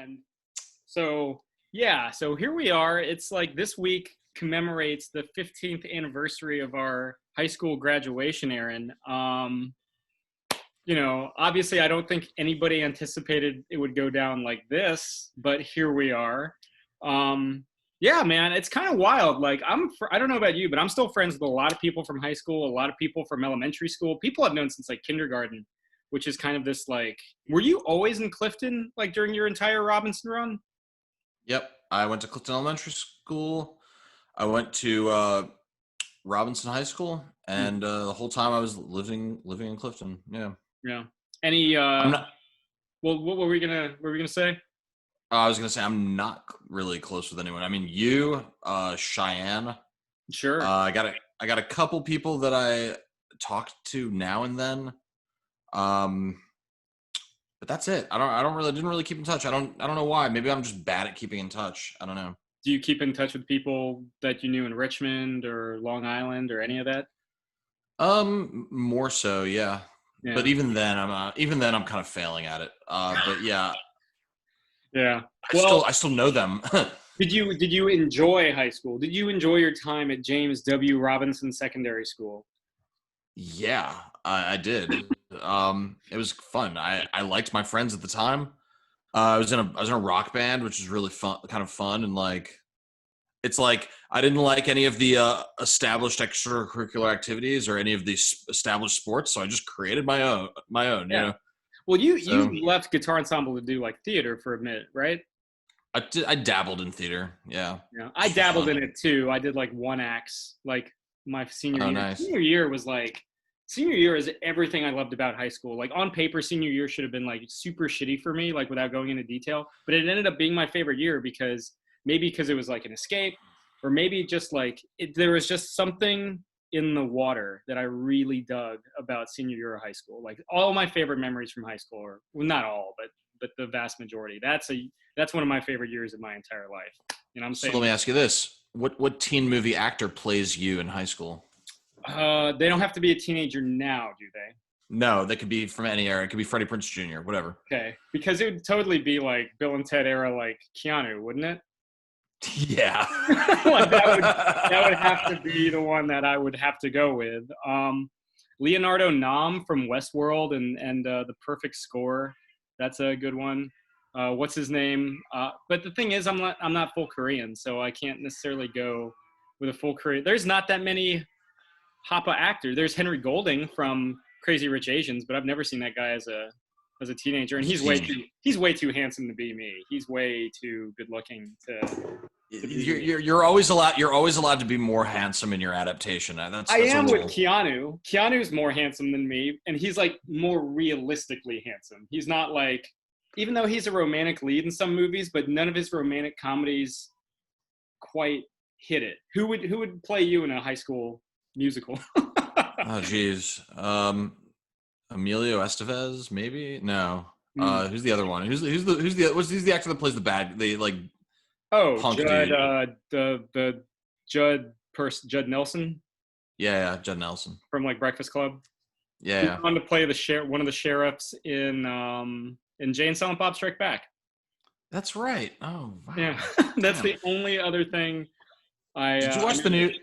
And so here we are. It's like this week commemorates the 15th anniversary of our high school graduation, Aaron. Obviously I don't think anybody anticipated it would go down like this, but here we are. Yeah, man, it's kind of wild. Like I don't know about you, but I'm still friends with a lot of people from high school, a lot of people from elementary school, people I've known since like kindergarten, which is kind of this like, were you always in Clifton like during your entire Robinson run? Yep, I went to Clifton Elementary School. I went to Robinson High School, Hmm. and the whole time I was living in Clifton. Yeah, Yeah. Any I'm not. well, what were we gonna say? I was gonna say I'm not really close with anyone. I mean, you, Cheyenne. Sure. I got a couple people that I talk to now and then. Um, but that's it. I don't really didn't really keep in touch. I don't know why. Maybe I'm just bad at keeping in touch. I don't know. Do you keep in touch with people that you knew in Richmond or Long Island or any of that? More so, yeah. But Yeah. even then I'm kind of failing at it. But yeah, Yeah. Well, I still know them. did you enjoy high school? Did you enjoy your time at James W. Robinson Secondary School? Yeah, I did. It was fun. I liked my friends at the time. I was in a rock band, which was really fun, kind of fun, and like it's like I didn't like any of the established extracurricular activities or any of these established sports, so I just created my own. You Yeah. know, Well, you so left guitar ensemble to do like theater for a minute, right? I dabbled in theater. Yeah, Yeah. I just for dabbled fun. in it too. I did like one acts like my senior Oh, year. nice. Senior year is everything I loved about high school. Like on paper, senior year should have been like super shitty for me, like without going into detail. But it ended up being my favorite year because it was like an escape, or maybe just like there was just something in the water that I really dug about senior year of high school. Like all my favorite memories from high school, or well, not all, but the vast majority. That's one of my favorite years of my entire life. And I'm So saying let me ask you this: what teen movie actor plays you in high school? they don't have to be a teenager now, do they? No, that could be from any era. It could be Freddie Prinze Jr., whatever. Okay, because it would totally be like Bill and Ted era, like Keanu, wouldn't it? Yeah. Like that would have to be the one that I would have to go with. Leonardo Nam from Westworld and The Perfect Score. That's a good one. What's his name? But the thing is, I'm not full Korean, so I can't necessarily go with a full Korean. There's not that many Hapa actors. There's Henry Golding from Crazy Rich Asians, but I've never seen that guy as a teenager, and As a teen. he's way too handsome to be me. He's way too good looking to be me. You're always allowed to be more handsome in your adaptation. I That's a am with rule. Keanu. Keanu's more handsome than me, and he's like more realistically handsome. He's not like, even though he's a romantic lead in some movies, but none of his romantic comedies quite hit it. Who would play you in a high school musical? Oh geez. Emilio Estevez, maybe? No. Hmm. Who's the other one? Who's the actor that plays the like Oh, punk Judd, dude? the Judd Nelson Yeah, Judd Nelson. from like Breakfast Club. Yeah, He yeah. wanted to play one of the sheriffs in Jay and Silent Bob Strike Back. That's right. Oh Yeah, wow. that's Damn. the only other thing Did you I watch the new? know. Did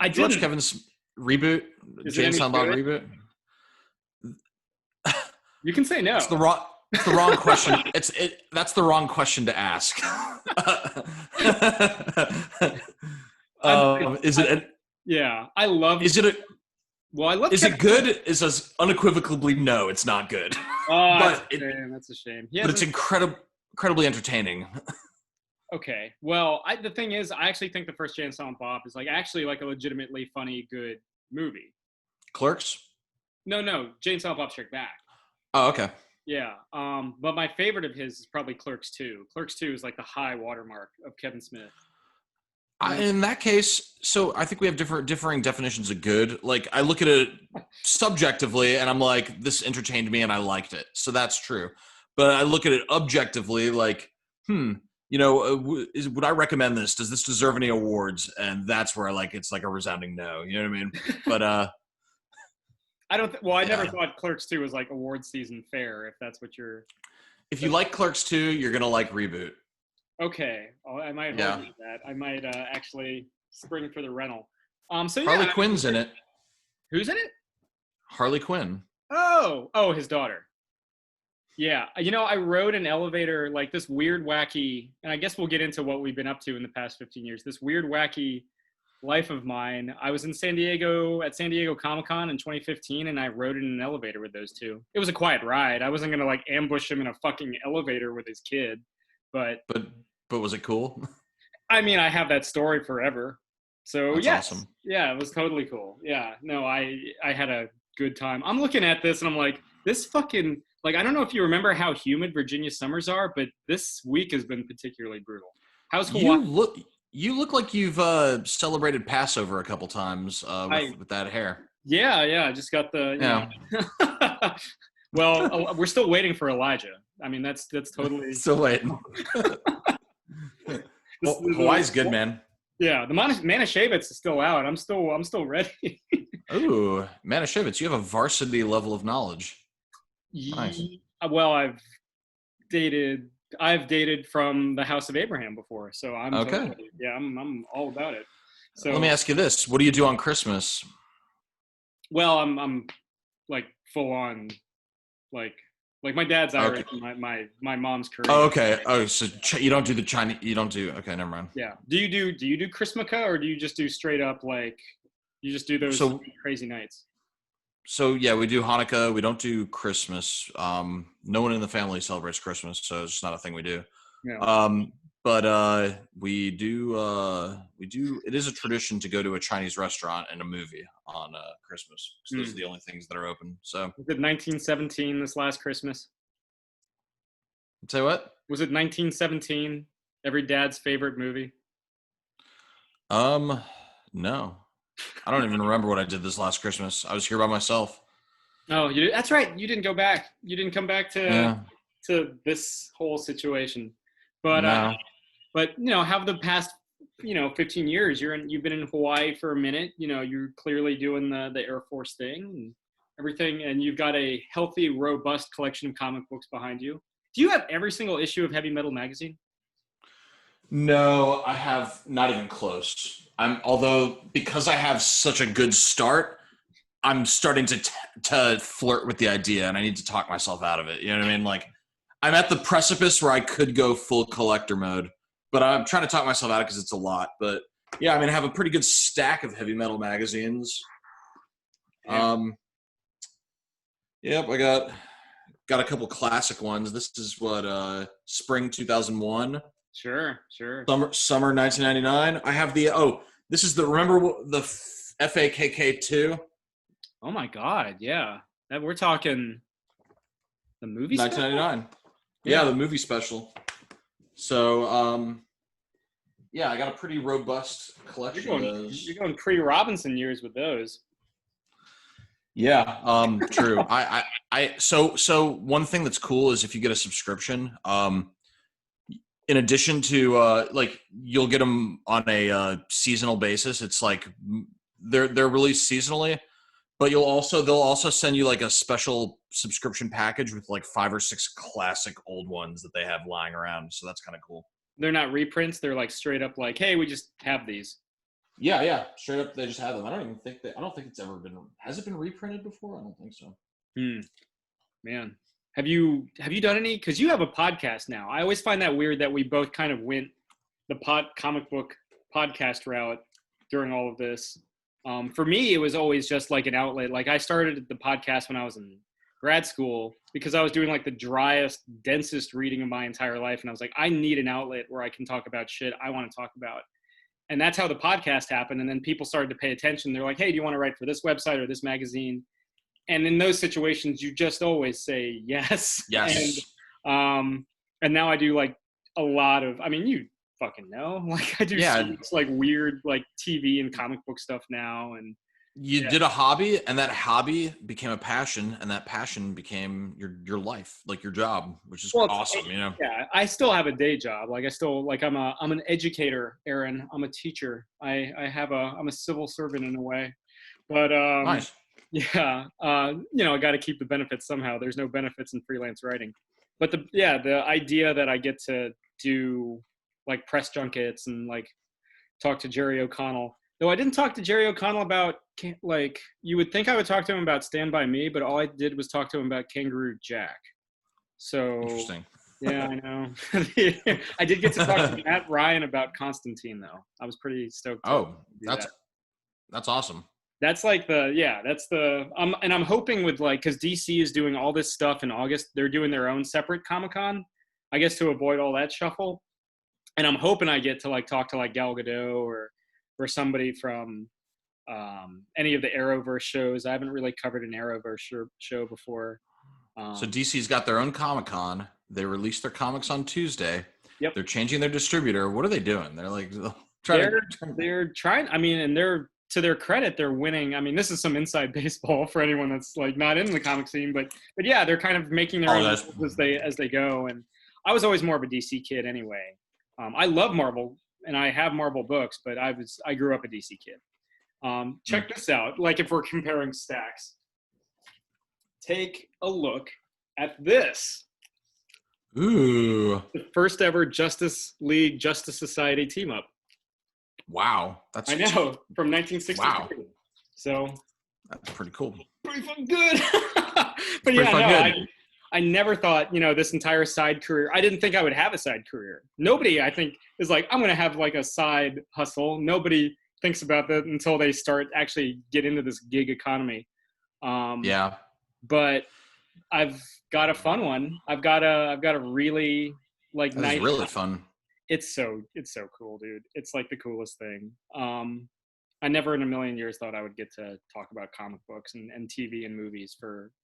I you watch didn't. Kevin's reboot? Is it Jane any Silent Bob good? reboot? You can say no. It's the wrong. It's the wrong question. That's the wrong question to ask. I, Is I, it? yeah, I love. Is it? Well, I love Is Kevin it Smith. good? Is us unequivocally no. It's not good. Oh, that's but a shame. That's a shame. He it's hasn't. incredibly entertaining. Okay. Well, the thing is, I actually think the first Jay and Silent Bob is like actually like a legitimately funny, good movie. Clerks. No, no, Jay and Silent Bob Strike Back. Oh, okay. Yeah. But my favorite of his is probably Clerks 2. Clerks 2 is like the high watermark of Kevin Smith. In that case, so I think we have differing definitions of good. Like I look at it subjectively, and I'm like, this entertained me, and I liked it. So that's true. But I look at it objectively, like, would I recommend this? Does this deserve any awards? And that's where it's like a resounding no. You know what I mean? But I don't. Well, I never yeah. thought Clerks 2 was like award season fair. If that's what you're. If you like Clerks 2, you're gonna like Reboot. Okay, I might hold Yeah, you to that. I might actually spring for the rental. So yeah, Harley I mean, Quinn's in it. who's in it? Harley Quinn. Oh, his daughter. Yeah, I rode an elevator like this weird, wacky, and I guess we'll get into what we've been up to in the past 15 years. This weird, wacky life of mine. I was in San Diego at San Diego Comic-Con in 2015, and I rode in an elevator with those two. It was a quiet ride. I wasn't gonna like ambush him in a fucking elevator with his kid, but But was it cool? I mean, I have that story forever. So That's yes, awesome. yeah, it was totally cool. Yeah, no, I had a good time. I'm looking at this and I'm like, this fucking like I don't know if you remember how humid Virginia summers are, but this week has been particularly brutal. How's Hawaii? You look you look like you've celebrated Passover a couple times I with that hair. yeah, I just got Yeah. well, we're still waiting for Elijah. I mean, that's totally Still waiting. this, Hawaii's good, man. yeah, the Manischewitz is still out. I'm still ready. Ooh, Manischewitz, you have a varsity level of knowledge. Nice. Well, dated I've dated from the House of Abraham before, so I'm Okay. totally yeah, I'm all about it. Let me So ask you this: what do you do on Christmas? well, I'm like full on like my dad's Okay. Irish, and my mom's Korean. Oh, okay. Oh, so you don't do the Chinese. You don't do. Okay, never mind. Yeah. Do you do Christmaka, or do you just do straight up like you just do those So crazy nights? yeah, we do Hanukkah. We don't do Christmas. No one in the family celebrates Christmas, so it's just not a thing we do. Yeah. But we do. We do. It is a tradition to go to a Chinese restaurant and a movie on Christmas. So those are the only things that are open. So Was it 1917 this last Christmas? say what? Was it 1917? Every dad's favorite movie? No, I don't even remember what I did this last Christmas. I was here by myself. Oh, that's right. You didn't go back. You didn't come back Yeah. to this whole situation. But No. have the past 15 years you've been in Hawaii for a minute. You're clearly doing the Air Force thing and everything, and you've got a healthy, robust collection of comic books behind you. Do you have every single issue of Heavy Metal magazine? No, I have not even close. Although because I have such a good start, I'm starting to flirt with the idea, and I need to talk myself out of it. You know what I mean? Like I'm at the precipice where I could go full collector mode, but I'm trying to talk myself out because it's a lot. But yeah, I mean, I have a pretty good stack of Heavy Metal magazines. Yep, I got a couple classic ones. This is what spring 2001. Sure. Summer 1999. I have this is remember the FAKK 2? Oh my God, yeah. That we're talking the movie special? 1999. Yeah. Yeah, the movie special. So yeah, I got a pretty robust collection of those. You're going pre-Robinson years with those. Yeah, true. So one thing that's cool is if you get a subscription, in addition to like you'll get them on a seasonal basis. It's like they're released seasonally, but they'll also send you like a special subscription package with like 5 or 6 classic old ones that they have lying around. So that's kind of cool. They're not reprints. They're like straight up like, hey, we just have these. Yeah, straight up they just have them. I don't think it's ever been. Has it been reprinted before? I don't think so. Man. Have you done any? Because you have a podcast now. I always find that weird that we both kind of went the comic book podcast route during all of this. For me, it was always just like an outlet. Like I started the podcast when I was in grad school because I was doing like the driest, densest reading of my entire life. And I was like, I need an outlet where I can talk about shit I want to talk about. And that's how the podcast happened. And then people started to pay attention. They're like, hey, do you want to write for this website or this magazine? And in those situations, you just always say yes. Yes. And now I do like a lot of, I mean, you fucking know, like I do like weird, like TV and comic book stuff now. And you did a hobby, and that hobby became a passion, and that passion became your life, like your job, which is awesome. Yeah, I still have a day job. Like I still like I'm an educator, Aaron. I'm a teacher. I'm a civil servant in a way, but nice. Yeah, I got to keep the benefits somehow. There's no benefits in freelance writing. but the idea that I get to do like press junkets and like talk to Jerry O'Connell. Though I didn't talk to Jerry O'Connell about, like, you would think I would talk to him about Stand By Me, but all I did was talk to him about Kangaroo Jack. So, Interesting. yeah, I know. I did get to talk to Matt Ryan about Constantine, though. I was pretty stoked to Oh, do that's that. that's awesome. That's like and I'm hoping with, like, because DC is doing all this stuff in August, they're doing their own separate Comic-Con, I guess, to avoid all that shuffle. And I'm hoping I get to like talk to like Gal Gadot or somebody from any of the Arrowverse shows. I haven't really covered an Arrowverse show before. So DC's got their own Comic-Con. They released their comics on Tuesday. Yep. They're changing their distributor. What are they doing? They're like They're trying. I mean, and they're, to their credit, they're winning. I mean, this is some inside baseball for anyone that's like not in the comic scene, but yeah, they're kind of making their own rules as they go. And I was always more of a DC kid anyway. I love Marvel and I have Marvel books, but I grew up a DC kid. Check this out. Like, if we're comparing stacks, take a look at this. Ooh. The first ever Justice League Justice Society team up. Wow. I know, from 1963. Wow. So that's pretty cool. Pretty fun good. But yeah, no, I never thought, this entire side career, I didn't think I would have a side career. Nobody, I think, is like, I'm going to have like a side hustle. Nobody thinks about that until they start actually get into this gig economy. Yeah. But I've got a fun one. I've got a really like nice. It's really fun. It's so cool, dude. It's like the coolest thing. I never in a million years thought I would get to talk about comic books and TV and movies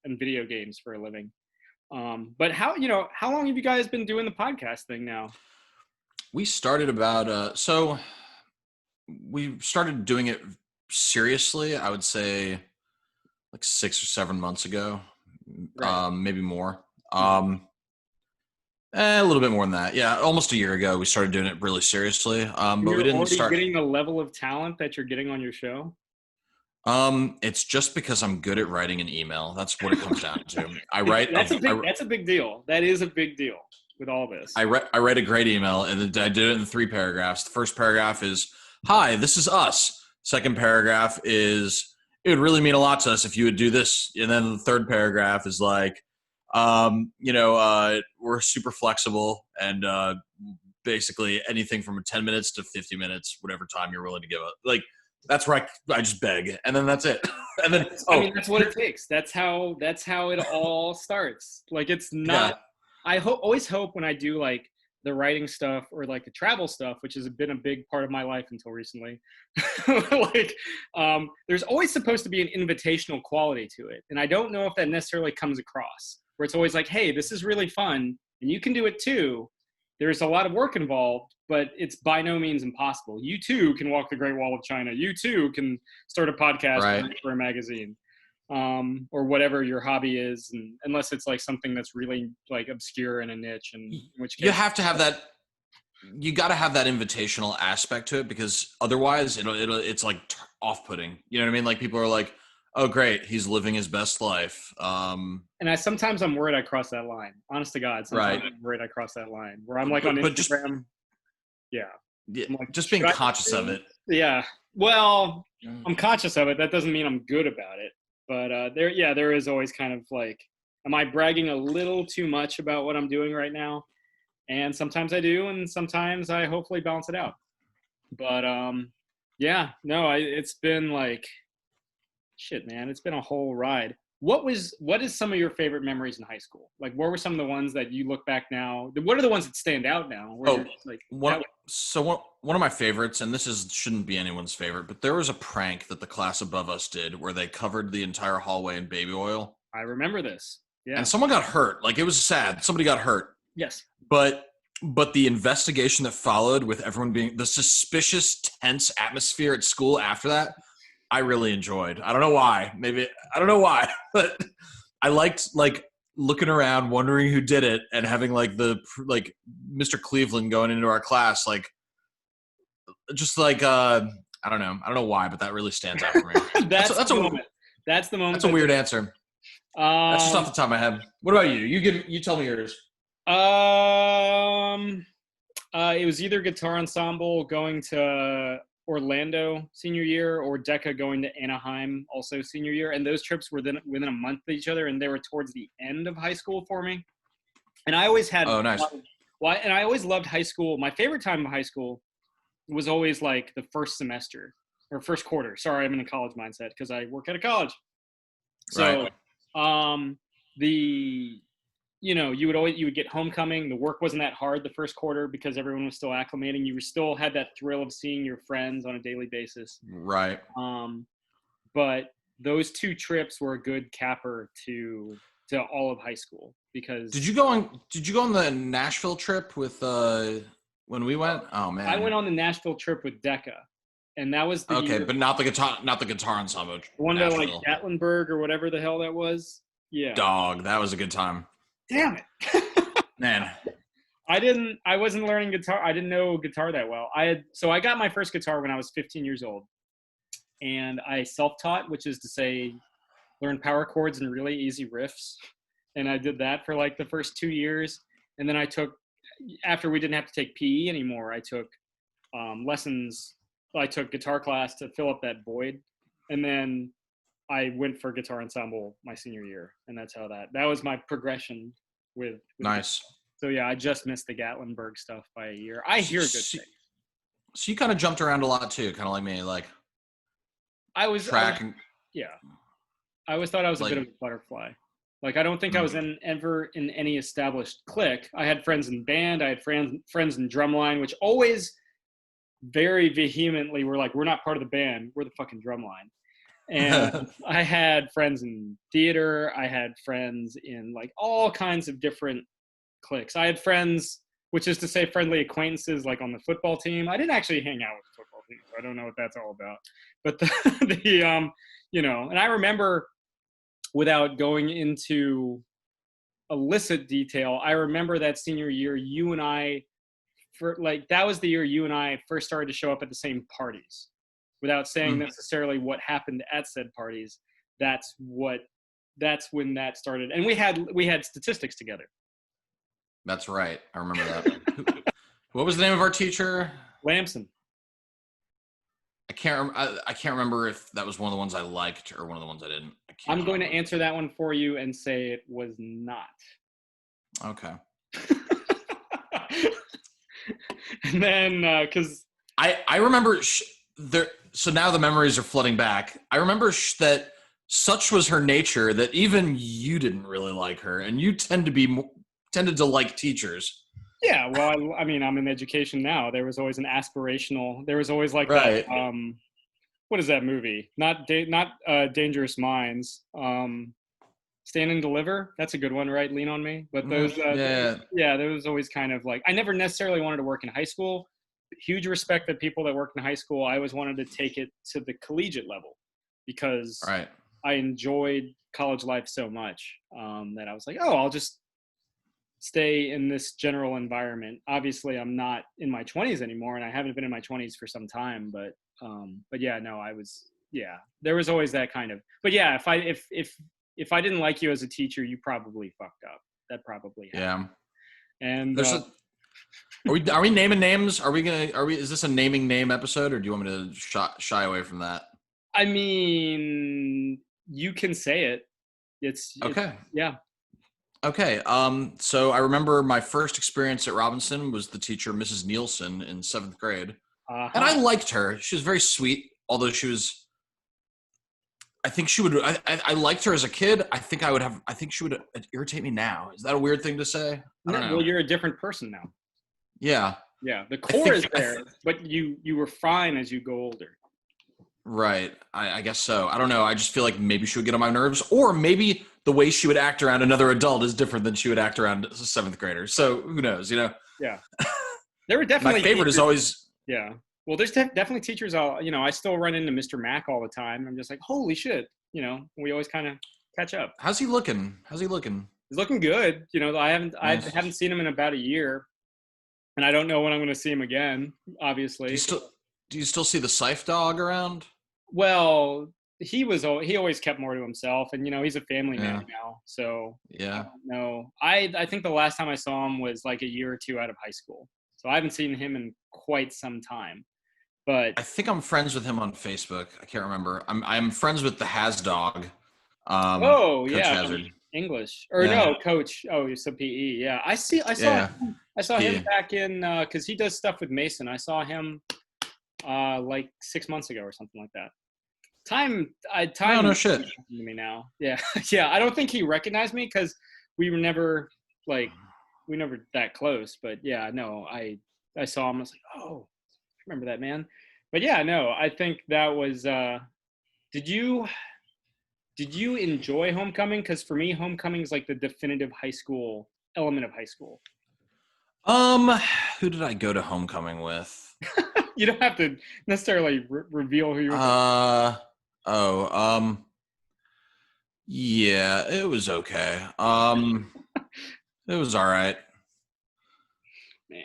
and video games for a living. But how long have you guys been doing the podcast thing now? We started about so we started doing it seriously, I would say like 6 or 7 months ago. Right. Maybe more. A little bit more than that. Yeah, almost a year ago we started doing it really seriously. But we didn't start getting the level of talent that you're getting on your show. It's just because I'm good at writing an email. That's what it comes down to. I write. That's a big deal. That is a big deal with all this. I write a great email, and I did it in 3 paragraphs. The first paragraph is, "Hi, this is us." Second paragraph is, "It would really mean a lot to us if you would do this." And then the third paragraph is like, we're super flexible and basically anything from 10 minutes to 50 minutes, whatever time you're willing to give up. Like, that's where I just beg, and then that's it. And then I mean, that's what it takes. That's how it all starts. Like, it's not. Yeah. I always hope when I do like the writing stuff or like the travel stuff, which has been a big part of my life until recently. Like, there's always supposed to be an invitational quality to it, and I don't know if that necessarily comes across. Where it's always like, hey, this is really fun, and you can do it too. There's a lot of work involved, but it's by no means impossible. You too can walk the Great Wall of China. You too can start a podcast for a magazine, or whatever your hobby is, and unless it's like something that's really like obscure and a niche. And in which case, you have to have that. You got to have that invitational aspect to it, because otherwise, it's like off-putting. You know what I mean? Like, people are like, "Oh, great, he's living his best life." And sometimes I'm worried I cross that line. Honest to God, sometimes I'm worried I cross that line where I'm like on Instagram. Yeah, like, just being conscious of it. Yeah, well, I'm conscious of it. That doesn't mean I'm good about it. But there is always kind of like, am I bragging a little too much about what I'm doing right now? And sometimes I do, and sometimes I hopefully balance it out. But it's been like, shit, man, it's been a whole ride. What is some of your favorite memories in high school? Like, what were some of the ones that you look back now? What are the ones that stand out now? One of my favorites, and shouldn't be anyone's favorite, but there was a prank that the class above us did where they covered the entire hallway in baby oil. I remember this. Yeah. And someone got hurt. Like, it was sad. Somebody got hurt. Yes. But the investigation that followed, with everyone being the suspicious, tense atmosphere at school after that, I really enjoyed. I don't know why. But I liked like looking around, wondering who did it, and having like Mr. Cleveland going into our class, like, just like I don't know why, but that really stands out for me. That's the moment. That's the moment. That's a weird answer. That's just off the top of my head. What about you? You tell me yours. Um, it was either guitar ensemble going to Orlando senior year or Decca going to Anaheim also senior year, and those trips were then within a month of each other, and they were towards the end of high school for me. And I always had, Oh, nice. well, and I always loved high school. My favorite time of high school was always like the first semester or first quarter. Sorry, I'm in a college mindset because I work at a college. So, Right. the you would get homecoming. The work wasn't that hard the first quarter because everyone was still acclimating. You were still had that thrill of seeing your friends on a daily basis. Right. But those two trips were a good capper to all of high school Did because you go on? Did you go on the Nashville trip with when we went? Oh I man. went on the Nashville trip with Decca, and that was the Okay, year but not the guitar ensemble. one to like Nashville. Gatlinburg or whatever the hell that was. Yeah, Dog, that was a good time. damn it. Man. I wasn't learning guitar. I didn't know guitar that well. I got my first guitar when I was 15 years old, and I self-taught, which is to say learn power chords and really easy riffs. And I did that for like the first 2 years. And then after we didn't have to take PE anymore, I took lessons. I took guitar class to fill up that void. And then I went for guitar ensemble my senior year. And that's how that was my progression with Nice. so yeah, I just missed the Gatlinburg stuff by a year. I hear good So, things. so you kind of jumped around a lot too, kind of like me, like track and yeah. I always thought I was a like bit of a butterfly. Like I don't think I was ever in any established clique. I had friends in band. I had friends in drumline, which always very vehemently were like, "We're not part of the band. We're the fucking drumline." And I had friends in theater. I had friends in like all kinds of different cliques. I had friends, which is to say, friendly acquaintances, like on the football team. I didn't actually hang out with the football team, so I don't know what that's all about. But and I remember, without going into illicit detail, I remember that senior year, you and I, that was the year you and I first started to show up at the same parties, without saying necessarily what happened at said parties. That's when that started, and we had statistics together. That's right. I remember that. What was the name of our teacher? Lamson. I can't remember if that was one of the ones I liked or one of the ones I didn't. I'm going to answer that one for you and say it was not. Okay. And then, because I remember there. So now the memories are flooding back. I remember that such was her nature that even you didn't really like her, and you tended to like teachers. Yeah, well, I mean, I'm in education now. There was always an aspirational. There was always like right. that. What is that movie? Not Dangerous Minds. Stand and Deliver. That's a good one, right? Lean on Me. But those, yeah, there was always kind of like I never necessarily wanted to work in high school. Huge respect that people that worked in high school. I always wanted to take it to the collegiate level because right. I enjoyed college life so much that I was like, oh, I'll just stay in this general environment. Obviously, I'm not in my 20s anymore, and I haven't been in my 20s for some time. But yeah, no, I was. Yeah, there was always that kind of. But yeah, if I didn't like you as a teacher, you probably fucked up. That probably happened. Yeah. And are we naming names? Is this a naming name episode, or do you want me to shy away from that? I mean, you can say it. It's okay. Yeah. Okay. So I remember my first experience at Robinson was the teacher, Mrs. Nielsen, in 7th grade. And I liked her. She was very sweet, although I think she would, I liked her as a kid. I think she would irritate me now. Is that a weird thing to say? I don't know. Well, you're a different person now. Yeah. Yeah. The core is there, but you were fine as you go older. Right. I guess so. I don't know. I just feel like maybe she would get on my nerves, or maybe the way she would act around another adult is different than she would act around a 7th grader. So who knows, Yeah. There were definitely my favorite teachers, is always. Yeah. Well, there's definitely teachers. I still run into Mr. Mack all the time. I'm just like, holy shit. We always kind of catch up. How's he looking? He's looking good. I haven't seen him in about a year, and I don't know when I'm going to see him again. Obviously. Do you still see the Seif dog around? Well, he always kept more to himself, and he's a family man Yeah. now, so I Yeah. don't know. I think the last time I saw him was like a year or two out of high school, so I haven't seen him in quite some time. But I think I'm friends with him on Facebook. I can't remember. I'm friends with the Has Dog, oh Coach yeah, from Hazard. English or Yeah. no coach. Oh, so PE. Yeah, Yeah. I saw him P. back in because he does stuff with Mason. I saw him like 6 months ago or something like that. Oh Time no means shit. something to me now. Yeah, yeah. I don't think he recognized me because we were never like we never that close. But yeah, no, I saw him. I was like, oh, I remember that man. But yeah, no, I think that was. Did you enjoy homecoming? Because for me, homecoming is like the definitive high school element of high school. Um, who did I go to homecoming with? You don't have to necessarily reveal who you went to. Uh oh. Yeah, it was okay. It was all right. Man,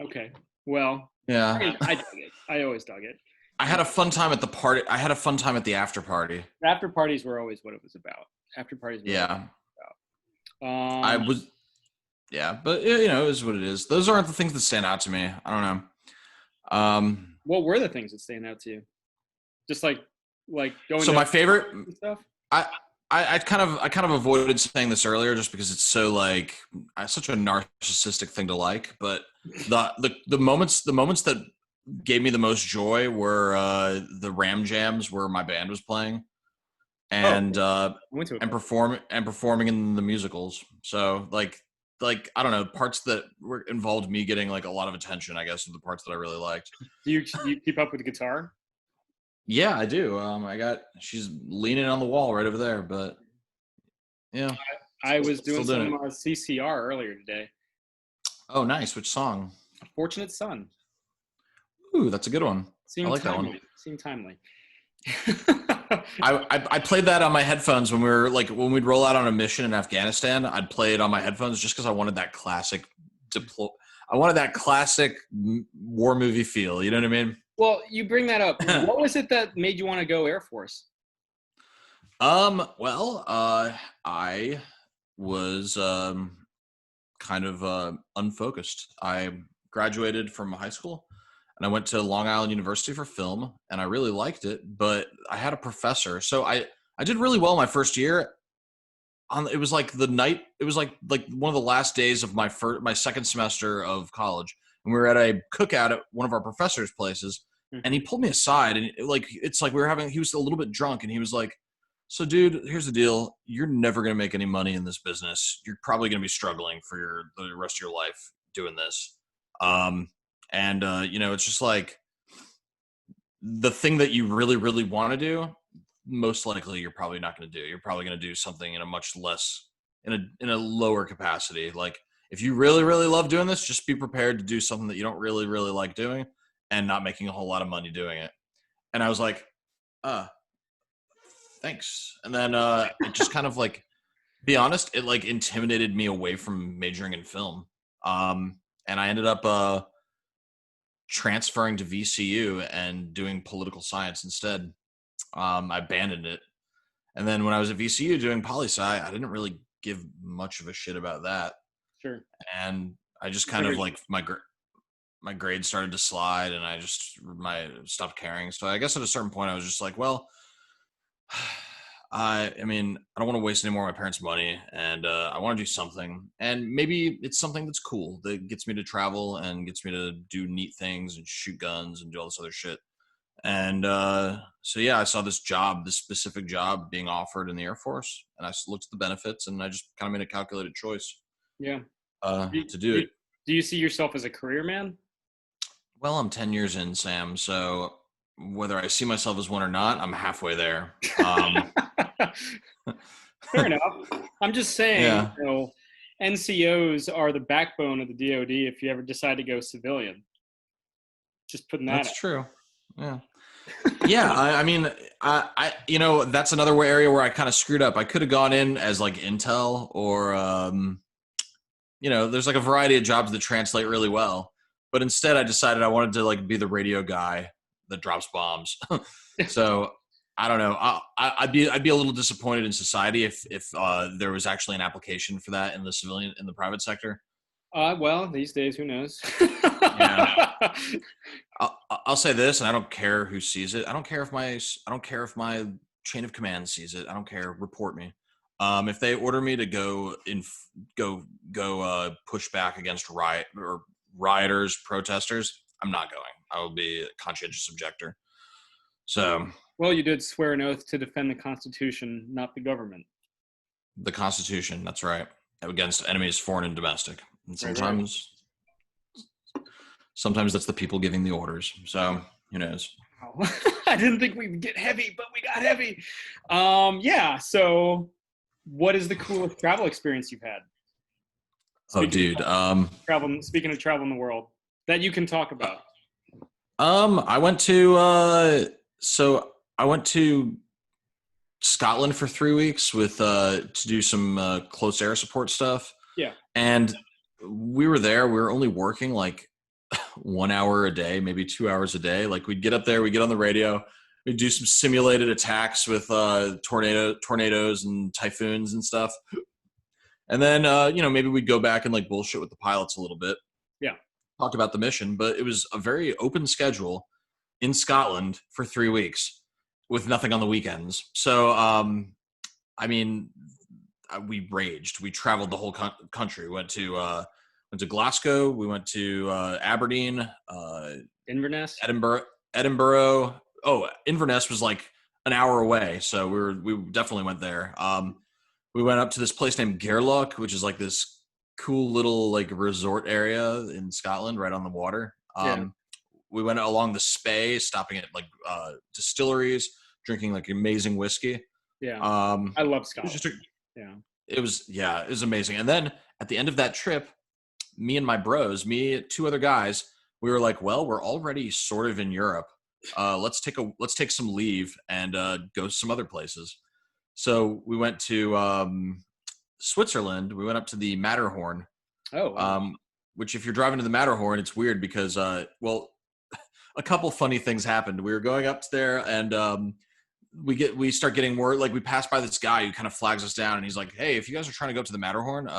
okay. Well, Yeah. I dug it. I always dug it. I had a fun time at the party. I had a fun time at the after party. After parties were always what it was about. After parties were always Yeah. about. I was yeah, but it is what it is. Those aren't the things that stand out to me. I don't know. What were the things that stand out to you? Just like going So to my favorite and stuff. I I kind of avoided saying this earlier just because it's so like such a narcissistic thing to like, but the moments that gave me the most joy were the Ram Jams where my band was playing Oh, and I went to a couple. performing in the musicals. So like I don't know, parts that were involved me getting like a lot of attention, I guess, are the parts that I really liked. Do you keep up with the guitar? Yeah, I do. She's leaning on the wall right over there, but yeah, I was doing still doing some it. CCR earlier today. Oh, nice. Which song? Fortunate Son. Ooh, that's a good one. I Seemed like that one. timely. Seemed timely. I played that on my headphones when we were like when we'd roll out on a mission in Afghanistan. I'd play it on my headphones just because I wanted that classic I wanted that classic war movie feel. You know what I mean? Well, you bring that up. What was it that made you want to go Air Force? Well, I was kind of unfocused. I graduated from high school and I went to Long Island University for film and I really liked it, but I had a professor. So I did really well my first year. It was like the night it was like one of the last days of my second semester of college, and we were at a cookout at one of our professors' places, and he Mhm. pulled me aside and it's like he was a little bit drunk and he was like, so dude, here's the deal, you're never going to make any money in this business, you're probably going to be struggling for the rest of your life doing this. And it's just like the thing that you really really want to do, most likely you're probably not going to do. You're probably going to do something in a much less in a lower capacity. Like if you really really love doing this, just be prepared to do something that you don't really really like doing and not making a whole lot of money doing it. And I was like, uh, thanks. And then it just kind of like, be honest, it like intimidated me away from majoring in film. And I ended up transferring to VCU and doing political science instead. I abandoned it. And then when I was at VCU doing poli sci, I didn't really give much of a shit about that. Sure. And I just kind of Figured. like my grades started to slide, and I just my stopped caring. So I guess at a certain point, I was just like, well, I mean, I don't want to waste any more of my parents' money, and I want to do something. And maybe it's something that's cool that gets me to travel and gets me to do neat things and shoot guns and do all this other shit. And so yeah, I saw this specific job being offered in the Air Force, and I looked at the benefits, and I just kind of made a calculated choice Yeah. Do, to do do, it. do you see yourself as a career man? Well, I'm 10 years in, Sam, so whether I see myself as one or not, I'm halfway there. Fair enough. I'm just saying, Yeah, NCOs are the backbone of the DoD if you ever decide to go civilian. Just putting that that's out. true. Yeah. Yeah, I mean, that's another area where I kind of screwed up. I could have gone in as like intel, or there's like a variety of jobs that translate really well. But instead, I decided I wanted to like be the radio guy that drops bombs. So I don't know. I'd be a little disappointed in society if there was actually an application for that in the private sector. Well, these days, who knows? Yeah. I'll say this, and I don't care who sees it. I don't care if my chain of command sees it. I don't care. Report me. If they order me to go push back against rioters, protesters, I'm not going. I will be a conscientious objector. So Well, you did swear an oath to defend the Constitution, not the government. the Constitution, that's right, against enemies, foreign and domestic, and Right, right. sometimes that's the people giving the orders. So who knows? Wow. I didn't think we'd get heavy, but we got heavy. Yeah. So, what is the coolest travel experience you've had? Oh, Speaking dude. of travel, speaking of travel in the world, that you can talk about. I went to Scotland for 3 weeks to do some close air support stuff, Yeah. and we were there. We were only working like 1 hour a day, maybe 2 hours a day. Like we'd get up there, we'd get on the radio, we'd do some simulated attacks with tornadoes and typhoons and stuff, and then maybe we'd go back and like bullshit with the pilots a little bit, Yeah. talk about the mission. But it was a very open schedule in Scotland for 3 weeks with nothing on the weekends. So, I mean, we raged. We traveled the whole country. We went to Glasgow. We went to Aberdeen, Inverness. Edinburgh. Oh, Inverness was like an hour away, so we definitely went there. We went up to this place named Gairloch, which is like this cool little like resort area in Scotland, right on the water. Yeah. We went along the Spey, stopping at like distilleries, drinking like amazing whiskey. Yeah. I love It was Scotland. Yeah. it was amazing. And then at the end of that trip, me and my bros, two other guys, we were like, well, we're already sort of in Europe. Let's take some leave and go some other places. So we went to Switzerland. We went up to the Matterhorn. Oh, wow. Which if you're driving to the Matterhorn, it's weird because a couple funny things happened. We were going up there, and we start getting word. Like we passed by this guy who kind of flags us down, and he's like, "Hey, if you guys are trying to go to the Matterhorn,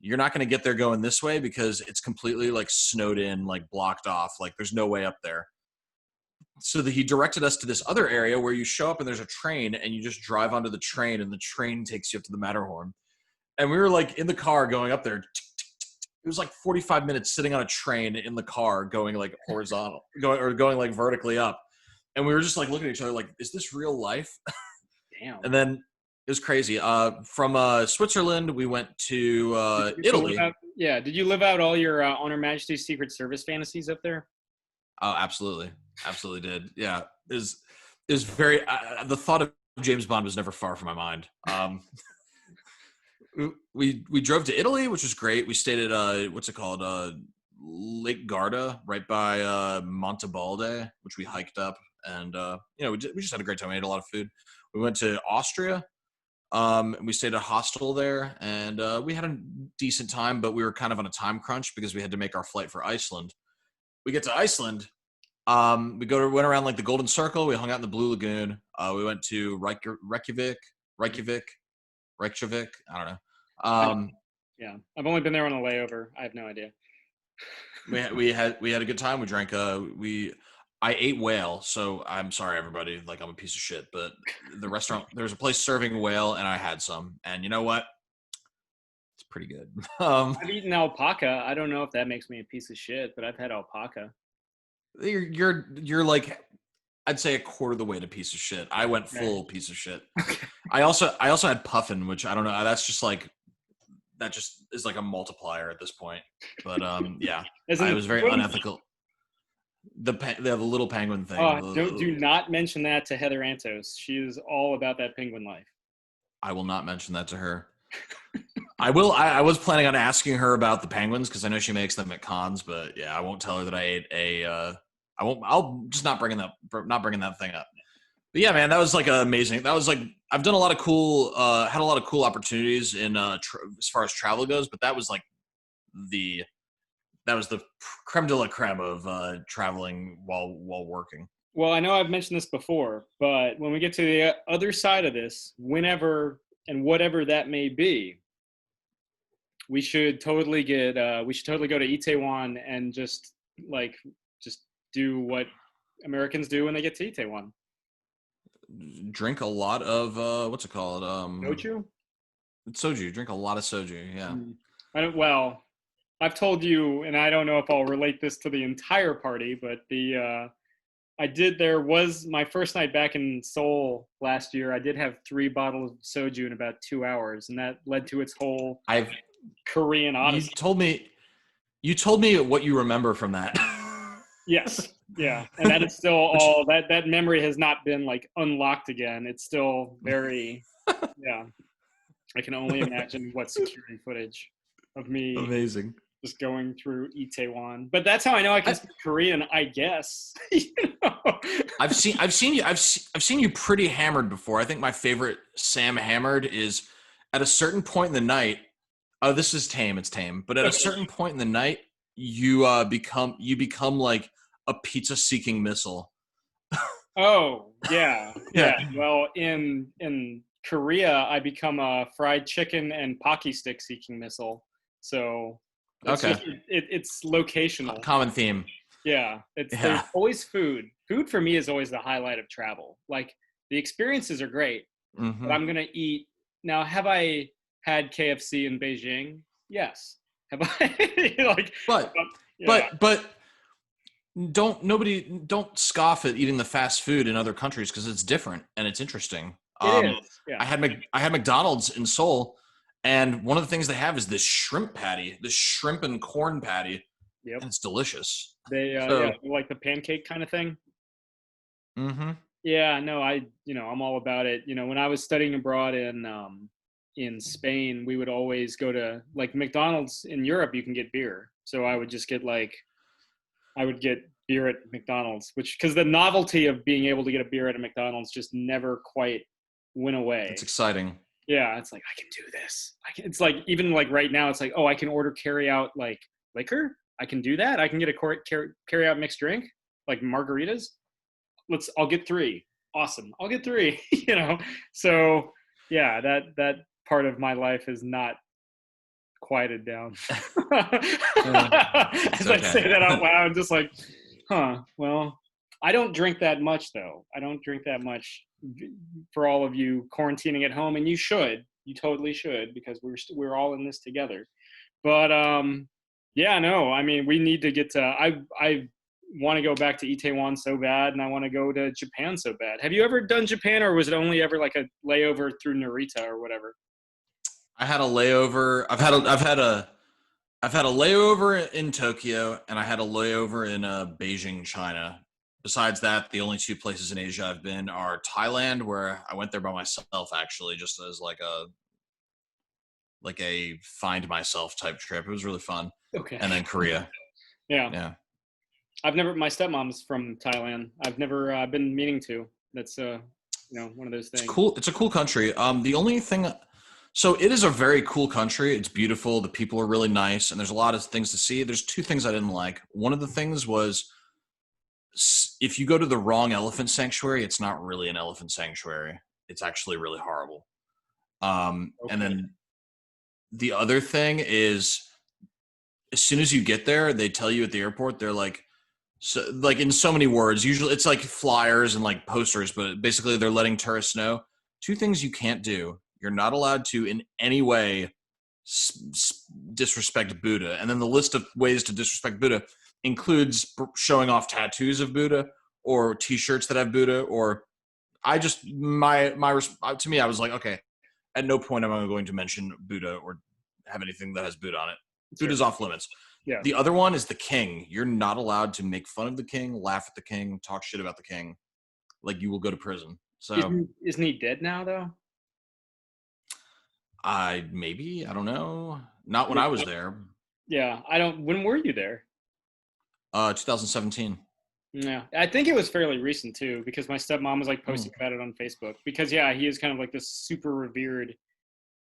you're not going to get there going this way because it's completely like snowed in, like blocked off. Like there's no way up there." So he directed us to this other area where you show up and there's a train, and you just drive onto the train, and the train takes you up to the Matterhorn. And we were like in the car going up there. It was like 45 minutes sitting on a train in the car going like horizontal, going like vertically up. And we were just like looking at each other like, is this real life? Damn. And then it was crazy. From Switzerland, we went to Italy. Did you live out all your On Her Majesty's Secret Service fantasies up there? Oh, absolutely. Absolutely did. Yeah. It was very, the thought of James Bond was never far from my mind. We drove to Italy, which was great. We stayed at what's it called, Lake Garda, right by Montebalde, which we hiked up, and we just had a great time. We ate a lot of food. We went to Austria, and we stayed at a hostel there, and we had a decent time, but we were kind of on a time crunch because we had to make our flight for Iceland. We get to Iceland. Went around like the Golden Circle. We hung out in the Blue Lagoon. We went to Reykjavik. I don't know. Yeah, I've only been there on a layover. I have no idea. we had a good time. We drank. I ate whale, so I'm sorry everybody. Like I'm a piece of shit, but the restaurant there was a place serving whale, and I had some, and you know what? It's pretty good. I've eaten alpaca. I don't know if that makes me a piece of shit, but I've had alpaca. You're like, I'd say a quarter of the way to piece of shit. I went full piece of shit. Okay. I also had puffin, which I don't know. That just is like a multiplier at this point. But yeah, it was very unethical. The little penguin thing. Do not mention that to Heather Antos. She is all about that penguin life. I will not mention that to her. I will. I was planning on asking her about the penguins because I know she makes them at cons. But yeah, I won't tell her that I ate a. I won't. I'll just not bringing that thing up. But yeah, man, that was like amazing. That was like I've done a lot of cool, had a lot of cool opportunities in as far as travel goes. But that was like the creme de la creme of traveling while working. Well, I know I've mentioned this before, but when we get to the other side of this, whenever and whatever that may be, we should totally go to Itaewon and like just do what Americans do when they get to Itaewon. Drink a lot of what's it called? Don't you? Soju. Drink a lot of soju. Yeah. Mm. I don't, well, I've told you, and I don't know if I'll relate this to the entire party, but I did. There was my first night back in Seoul last year. I did have 3 bottles of soju in about 2 hours, and that led to its whole I've Korean you odyssey. told me you told me what you remember from that. Yes, yeah, and that is still Which all that memory has not been like unlocked again. It's still very, yeah. I can only imagine what security footage of me amazing. just going through Itaewon. But that's how I know I can I, speak Korean, I guess. You know? I've seen you pretty hammered before. I think my favorite Sam hammered is at a certain point in the night. Oh, this is tame. It's tame. But at a Okay. certain point in the night, you become like a pizza seeking missile. Oh, yeah, yeah. Yeah. Well, in Korea, I become a fried chicken and pocky stick seeking missile. So it's Okay. just it's locational. Common theme. Yeah, it's there's Yeah. always food. Food for me is always the highlight of travel. Like the experiences are great, but Hmm. I'm gonna eat. Now, have I had KFC in Beijing? Yes. Have I like? But Yeah, but don't scoff at eating the fast food in other countries because it's different and it's interesting. it is. Yeah. I had McDonald's in Seoul, and one of the things they have is this shrimp patty, this shrimp and corn patty, Yep. and it's delicious. They yeah, So, like the pancake kind of thing. hmm Yeah, no, I'm all about it. When I was studying abroad in Spain, we would always go to like McDonald's in Europe, you can get beer. So I would get beer at McDonald's, which because the novelty of being able to get a beer at a McDonald's just never quite went it's away. exciting. Yeah, it's like I can do this. It's like even like right now, it's like oh, I can order carry out like liquor. I can do that. I can get a carry out mixed drink like margaritas. I'll get 3. Awesome. I'll get 3. So yeah, that part of my life is not quieted down. It's As I okay. say that out loud, I'm just like, huh, well, I don't drink that much though. I don't drink that much for all of you quarantining at home, and you should. You totally should because we're all in this together. But yeah, no, I mean, we need to get to. I want to go back to Itaewon so bad, and I want to go to Japan so bad. Have you ever done Japan, or was it only ever like a layover through Narita or whatever? I had a layover. I've had a layover in Tokyo, and I had a layover in Beijing, China. Besides that, the only 2 places in Asia I've been are Thailand, where I went there by myself, actually, just as like a find myself type trip. It was really fun. Okay. And then Korea. Yeah. Yeah, I've never. My stepmom's from Thailand. I've never been meaning to. That's one of those it's things. cool. It's a cool country. The only thing, so it is a very cool country. It's beautiful. The people are really nice, and there's a lot of things to see. There's 2 things I didn't like. One of the things was if you go to the wrong elephant sanctuary, it's not really an elephant sanctuary. It's actually really horrible. And Okay. then the other thing is, as soon as you get there, they tell you at the airport, they're like in so many words. Usually, it's like flyers and like posters, but basically, they're letting tourists know 2 things you can't do. You're not allowed to in any way disrespect Buddha, and then the list of ways to disrespect Buddha includes showing off tattoos of Buddha or T-shirts that have Buddha. Or I just my to me, I was like, okay, at no point am I going to mention Buddha or have anything that has Buddha on it. Sure. Buddha's off limits. Yeah. The other one is the king. You're not allowed to make fun of the king, laugh at the king, talk shit about the king. Like you will go to prison. So Isn't he dead now though? I don't know. Not when Yeah. I was there. Yeah. I don't. When were you there? 2017. Yeah, I think it was fairly recent too, because my stepmom was like Hmm. posting about it on Facebook. Because yeah, he is kind of like this super revered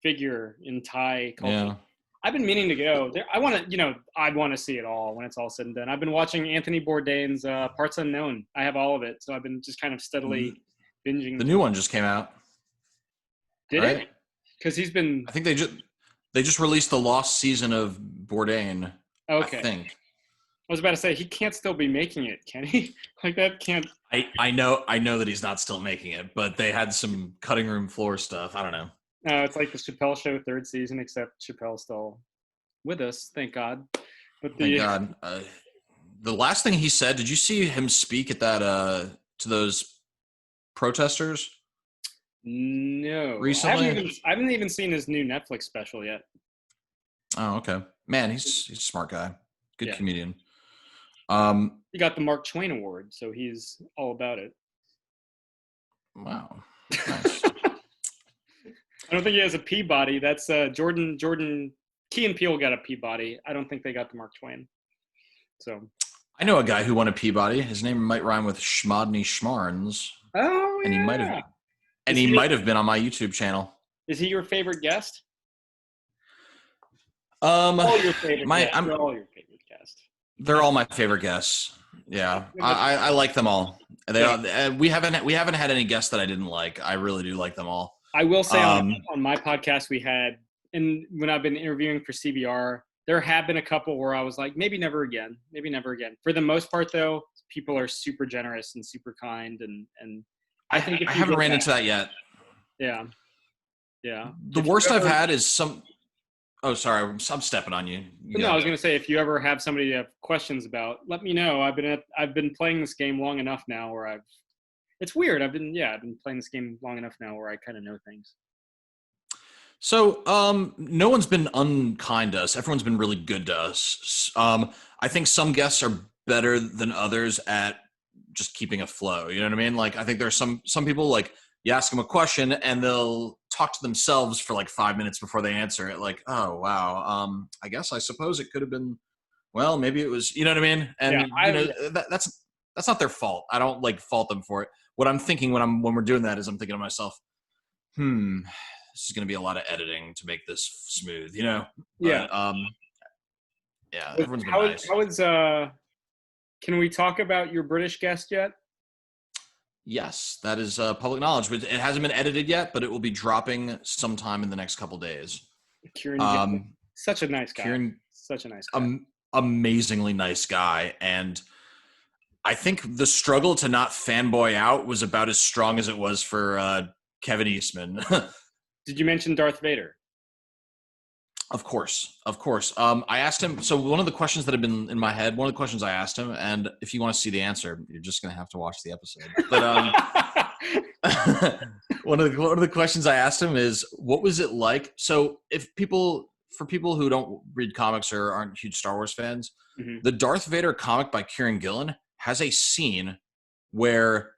figure in Thai culture. Yeah. I've been meaning to go there. I want to, I want to see it all when it's all said and done. I've been watching Anthony Bourdain's Parts Unknown. I have all of it, so I've been just kind of steadily binging. The new one just came out. Did right? it? Because he's been. I think they just released the lost season of Bourdain. Okay. I think. I was about to say he can't still be making it, can he? Like that can't. I know that he's not still making it, but they had some cutting room floor stuff. I don't know. It's like the Chappelle Show third season, except Chappelle's still with us, thank God. But Thank God. The last thing he said, did you see him speak at that to those protesters? No. Recently? I haven't even seen his new Netflix special yet. Oh, okay. Man, he's a smart guy. Good comedian. He got the Mark Twain Award, so he's all about it. Wow. Nice. I don't think he has a Peabody. That's Jordan Key and Peele got a Peabody. I don't think they got the Mark Twain. So I know a guy who won a Peabody. His name might rhyme with Schmodney Schmarns. Oh, and he might have been on my YouTube channel. Is he your favorite guest? All your favorite guests. They're all your favorite guests. They're all my favorite guests. Yeah, I like them all. We haven't had any guests that I didn't like. I really do like them all. I will say on my podcast we had, and when I've been interviewing for CBR, there have been a couple where I was like, maybe never again. For the most part, though, people are super generous and super kind, and I think I haven't ran into that yet. Yeah. The worst I've had is some. Oh, sorry, I'm stepping on you. No, I was going to say, if you ever have somebody you have questions about, let me know. I've been playing this game long enough now where it's weird. I've been playing this game long enough now where I kind of know things. So, no one's been unkind to us. Everyone's been really good to us. I think some guests are better than others at just keeping a flow. You know what I mean? Like, I think there's some people, like, you ask them a question and they'll talk to themselves for like 5 minutes before they answer it. Like, oh, wow. I suppose it could have been, well, maybe it was, you know what I mean? And that's not their fault. I don't like fault them for it. What I'm thinking when we're doing that is I'm thinking to myself, this is going to be a lot of editing to make this smooth, you know? Yeah. But, everyone's been nice. Can we talk about your British guest yet? Yes, that is public knowledge. But it hasn't been edited yet, but it will be dropping sometime in the next couple days. Kieran, such a nice guy. Such a nice guy. Amazingly nice guy. And I think the struggle to not fanboy out was about as strong as it was for Kevin Eastman. Did you mention Darth Vader? Of course. I asked him. So one of the questions that have been in my head, one of the questions I asked him, and if you want to see the answer, you're just going to have to watch the episode. But one of the questions I asked him is, what was it like? So for people who don't read comics or aren't huge Star Wars fans, the Darth Vader comic by Kieran Gillen has a scene where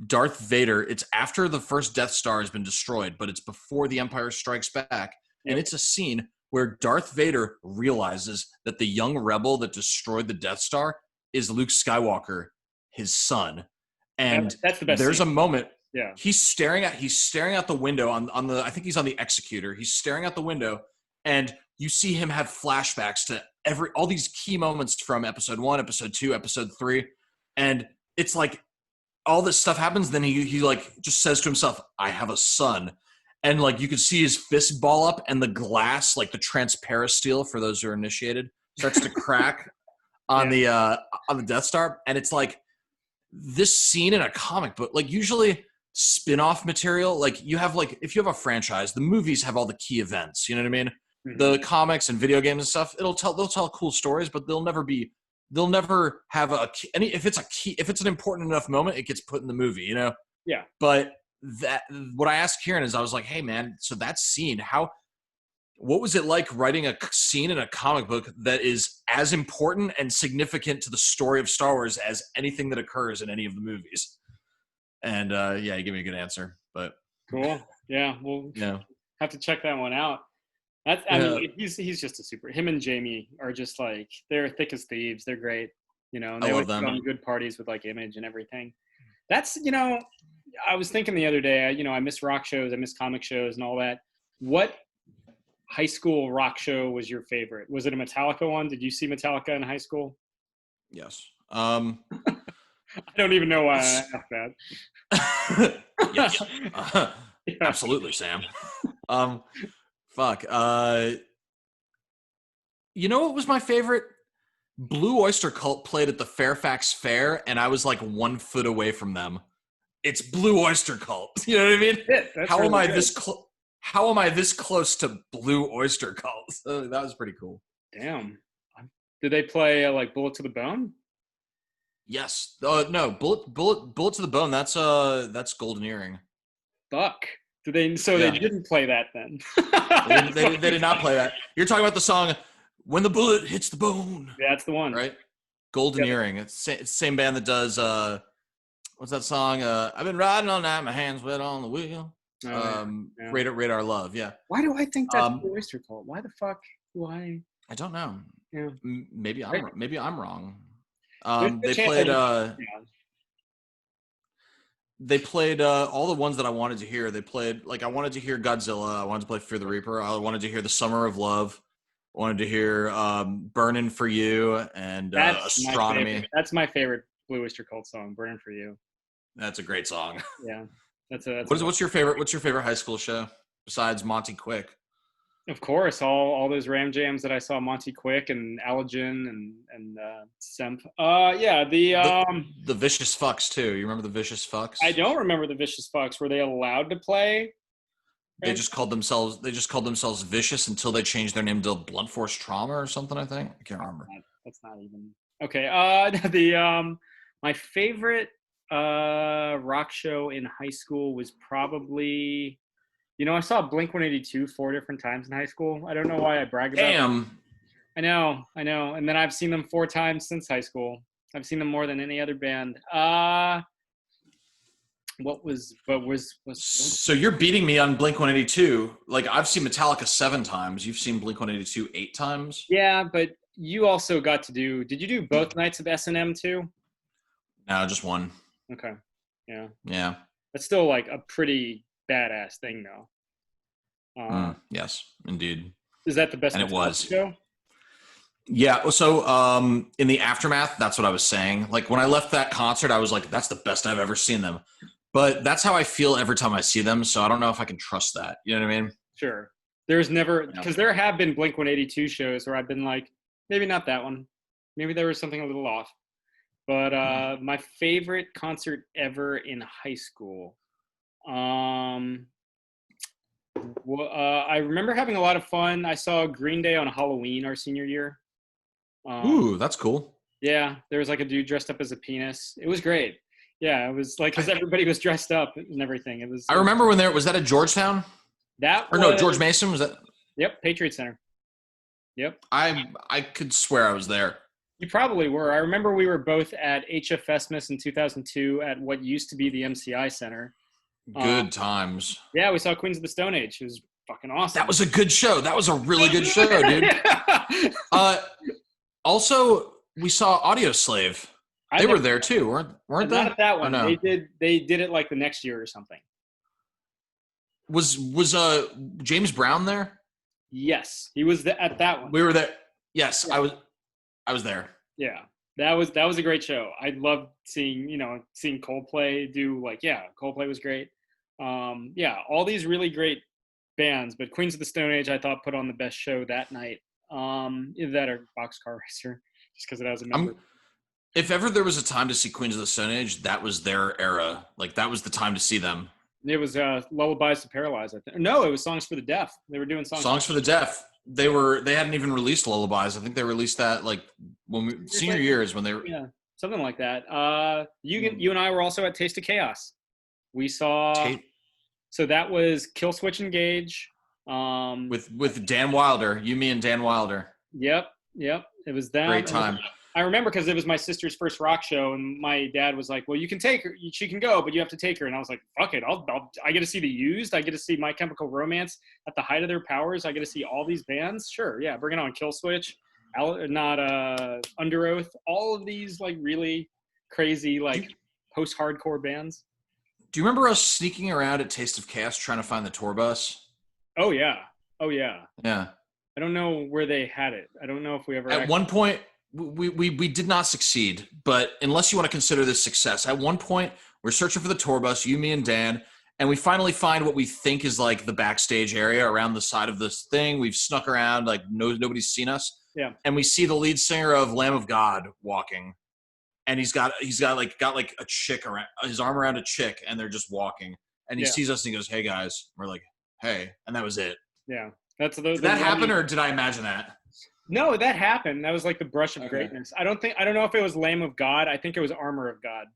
Darth Vader, it's after the first Death Star has been destroyed, but it's before the Empire Strikes Back. And it's a scene where Darth Vader realizes that the young rebel that destroyed the Death Star is Luke Skywalker, his son. And that's the best there's scene. A moment. Yeah. He's staring out the window on the, I think he's on the Executor. He's staring out the window, and you see him have flashbacks to all these key moments from episode 1, episode 2, episode 3. And it's like all this stuff happens. Then he like just says to himself, I have a son. And like you could see his fist ball up, and the glass, like the transparasteel for those who are initiated, starts to crack on the Death Star. And it's like this scene in a comic book, like usually spin-off material, like you have like if you have a franchise, the movies have all the key events. You know what I mean? Mm-hmm. The comics and video games and stuff, they'll tell cool stories, but they'll never have if it's an important enough moment, it gets put in the movie. You know? Yeah. But what I asked Kieran is I was like, hey man, so that scene, what was it like writing a scene in a comic book that is as important and significant to the story of Star Wars as anything that occurs in any of the movies? And he gave me a good answer. But cool. Yeah, we'll have to check that one out. I mean, he's just a super. Him and Jamie are just like, they're thick as thieves. They're great. You know, and they always go on good parties with like Image and everything. That's, I was thinking the other day, I miss rock shows, I miss comic shows and all that. What high school rock show was your favorite? Was it a Metallica one? Did you see Metallica in high school? Yes. I don't even know why I asked Yes. that. Yeah. Absolutely, Sam. Um, fuck. You know what was my favorite? Blue Oyster Cult played at the Fairfax Fair, and I was like 1 foot away from them. It's Blue Oyster Cult. You know what I mean? That's How am really I good. this How am I this close to Blue Oyster Cult? So that was pretty cool. Damn. Did they play like Bullet to the Bone? Yes. No. Bullet to the Bone. That's Golden Earring. Fuck. Did they? So they Yeah. didn't play that then. They did not play that. You're talking about the song "When the Bullet Hits the Bone," That's the one. right? Golden Yeah. Earring. It's the same band that does what's that song? I've been riding all night, my hands wet on the wheel. Oh, yeah. Yeah. Radar Love. Yeah. Why do I think that's Um, Blue Oyster Cult? Why the fuck do I? I don't know. Yeah. Maybe I'm wrong. There's a They chance played yeah. all the ones that I wanted to hear. They played like I wanted to hear Godzilla. I wanted to play Fear the Reaper. I wanted to hear The Summer of Love. I wanted to hear Burning for You and That's my Astronomy. favorite. That's my favorite Blue Oyster Cult song, "Burning for You." That's a great song. Yeah. That's What's your favorite high school show besides Monty Quick? Of course, all those Ram jams that I saw, Monty Quick and Allergen and Semp. Yeah, The Vicious Fucks too. You remember the Vicious Fucks? I don't remember the Vicious Fucks. Were they allowed to play? They just called themselves Vicious until they changed their name to Blunt Force Trauma or something. I think I can't remember. That's not even okay. My favorite rock show in high school was probably, I saw Blink 182 4 different times in high school. I don't know why I brag about it. Damn. I know. And then I've seen them 4 times since high school. I've seen them more than any other band. So you're beating me on Blink 182. Like I've seen Metallica 7 times. You've seen Blink 182 8 times. Yeah, but you also got to did you do both nights of S&M too? No, just one. Okay. Yeah. Yeah. That's still like a pretty badass thing though. Yes, indeed. Is that the best? And it was. Show? Yeah. So in the aftermath, that's what I was saying. Like when I left that concert, I was like, that's the best I've ever seen them. But that's how I feel every time I see them. So I don't know if I can trust that. You know what I mean? Sure. There's never, because there have been Blink 182 shows where I've been like, maybe not that one. Maybe there was something a little off. But my favorite concert ever in high school. I remember having a lot of fun. I saw Green Day on Halloween our senior year. Ooh, that's cool. Yeah, there was like a dude dressed up as a penis. It was great. Yeah, it was like because everybody was dressed up and everything. It was. I remember when was that at Georgetown? George Mason was that? Yep, Patriot Center. Yep. I could swear I was there. You probably were. I remember we were both at HFSmas in 2002 at what used to be the MCI Center. Good times. Yeah, we saw Queens of the Stone Age. It was fucking awesome. That was a good show. That was a really good show, dude. Yeah. Also, we saw Audio Slave. They were there too, weren't they? Not at that one. No? They did it like the next year or something. Was James Brown there? Yes, he was at that one. We were there. Yes, Yeah. I was there. Yeah, that was a great show. I loved seeing Coldplay do Coldplay was great. All these really great bands, but Queens of the Stone Age I thought put on the best show that night. That or Boxcar Racer, just because it has a number. If ever there was a time to see Queens of the Stone Age, that was their era. Like that was the time to see them. It was Lullabies to Paralyze, I think. No, it was Songs for the Deaf. They were doing Songs for the Deaf. They hadn't even released Lullabies. I think they released that like when senior years when they were. Yeah, something like that. You and I were also at Taste of Chaos. We saw. So that was Kill Switch Engage. With Dan Wilder, you, me, and Dan Wilder. Yep. It was them. Great time. I remember because it was my sister's first rock show, and my dad was like, "Well, you can take her. She can go, but you have to take her." And I was like, "Fuck it. I get to see The Used. I get to see My Chemical Romance at the height of their powers. I get to see all these bands. Sure, yeah, bring it on. Kill Switch, Under Oath. All of these like really crazy like post-hardcore bands." Do you remember us sneaking around at Taste of Chaos trying to find the tour bus? Oh yeah. Oh yeah. Yeah. I don't know where they had it. I don't know if we ever At actually. one point, we did not succeed, but unless you want to consider this success, at one point we're searching for the tour bus, you, me, and Dan, and we finally find what we think is like the backstage area around the side of this thing. We've snuck around, like nobody's seen us, Yeah. and we see the lead singer of Lamb of God walking, and he's got a chick around his arm around a chick, and they're just walking, and he Yeah. sees us and he goes, "Hey guys," we're like, "Hey," and that was it. Yeah. That's the Did that happen, Lemmy. or did I imagine that? No, that happened. That was like the brush of Okay. greatness. I don't know if it was Lamb of God. I think it was Armor of God.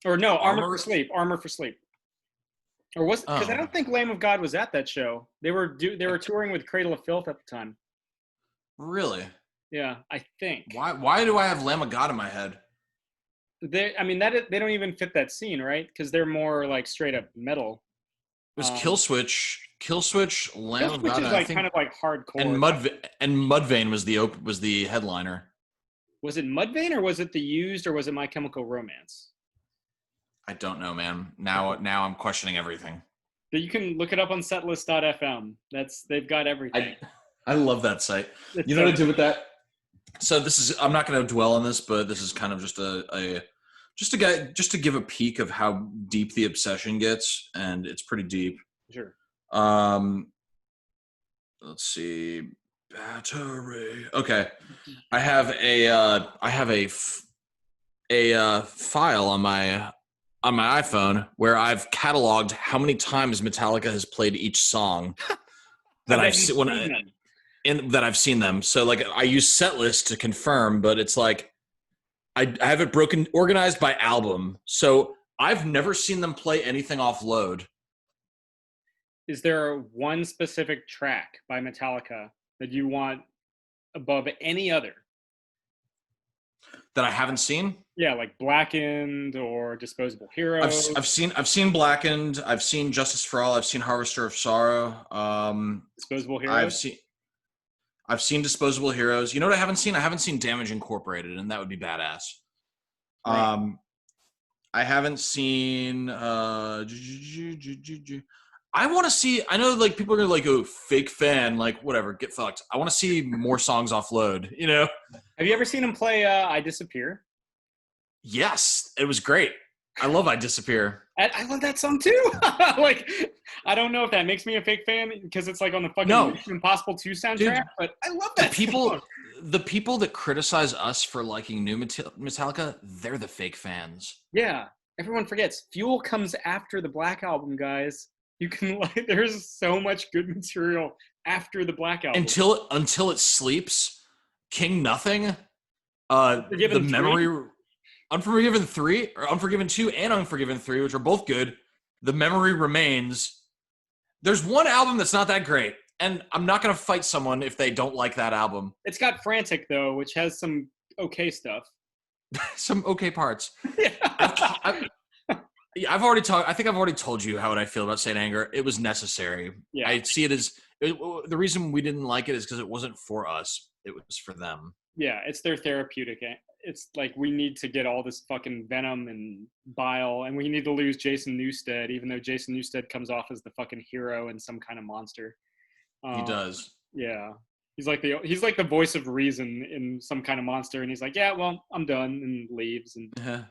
Or no, Armor for Armor. Sleep. Armor for Sleep. Or was because I Oh, don't think Lamb of God was at that show. They were touring with Cradle of Filth at the time. really? Yeah, I think. Why do I have Lamb of God in my head? I mean they don't even fit that scene, right? Because they're more like straight up metal. It was Kill Switch, Kill Lamb of Switch God, is and I like kind think of like hardcore. Mudvayne was the headliner. Was it Mudvayne or was it The Used or was it My Chemical Romance? I don't know, man. Okay. Now I'm questioning everything. But you can look it up on setlist.fm. They've got everything. I I love that site. It's You know so what I do good. with that? So this is I'm not going to dwell on this, but this is kind of just just to give a peek of how deep the obsession gets, and it's pretty deep. Sure. Um, let's see, battery. Okay, I have a file on my iPhone where I've cataloged how many times Metallica has played each song that That I've you've seen when seen them. that I've seen them. So like I use Setlist to confirm, but it's like I have it organized by album. So I've never seen them play anything off load Is there one specific track by Metallica that you want above any other? that I haven't seen. Yeah, like Blackened or Disposable Heroes. I've seen Blackened. I've seen Justice for All. I've seen Harvester of Sorrow. Disposable I've Heroes. seen I've seen Disposable Heroes. You know what I haven't seen? I haven't seen Damage Incorporated, and that would be badass. Right. Um, I haven't seen. I want to see. I know, like people are gonna like, "Oh, fake fan." Like, whatever, get fucked. I want to see more songs offload. You know? Have you ever seen him play I Disappear? Yes, it was great. I love I Disappear. I love that song too. Like, I don't know if that makes me a fake fan because it's like on the fucking No, Mission Impossible 2 soundtrack, dude, but I love the that song. people, the people that criticize us for liking new Metallica, they're the fake fans. Yeah, everyone forgets Fuel comes after the Black Album, guys. You can like, there's so much good material after the Black Album. Until it sleeps, King Nothing, the Forgiven 3. memory, Unforgiven 3 or Unforgiven 2 and Unforgiven 3, which are both good. The memory remains. There's one album that's not that great, and I'm not gonna fight someone if they don't like that album. It's got Frantic though, which has some okay stuff. Some okay parts. I've, Yeah. ta- I've I've already talked. I think I've already told you how I feel about Saint Anger. It was necessary. Yeah. I see it as the reason we didn't like it is because it wasn't for us. It was for them. Yeah, it's their therapeutic. It's like we need to get all this fucking venom and bile, and we need to lose Jason Newsted, even though Jason Newsted comes off as the fucking hero and some kind of monster. He Um, does. yeah, he's like the voice of reason in some kind of monster, and he's like, yeah, well, I'm done, and leaves. And Yeah.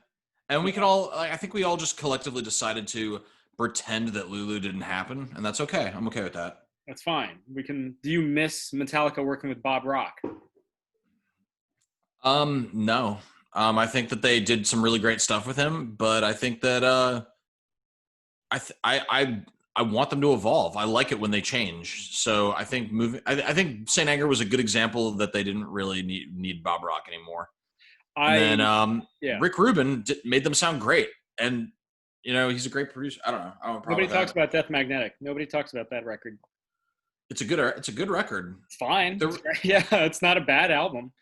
And we yeah, can all. I think we all just collectively decided to pretend that Lulu didn't happen, and that's okay. I'm okay with that. that's fine. We can. Do you miss Metallica working with Bob Rock? No. I think that they did some really great stuff with him, but I think that I want them to evolve. I like it when they change. So I think I think Saint Anger was a good example that they didn't really need Bob Rock anymore. And then I yeah. Rick Rubin made them sound great, and he's a great producer. I don't know. I don't have a problem Nobody with talks that. about Death Magnetic. Nobody talks about that record. It's a good record. It's fine. There It's great. Yeah, it's not a bad album.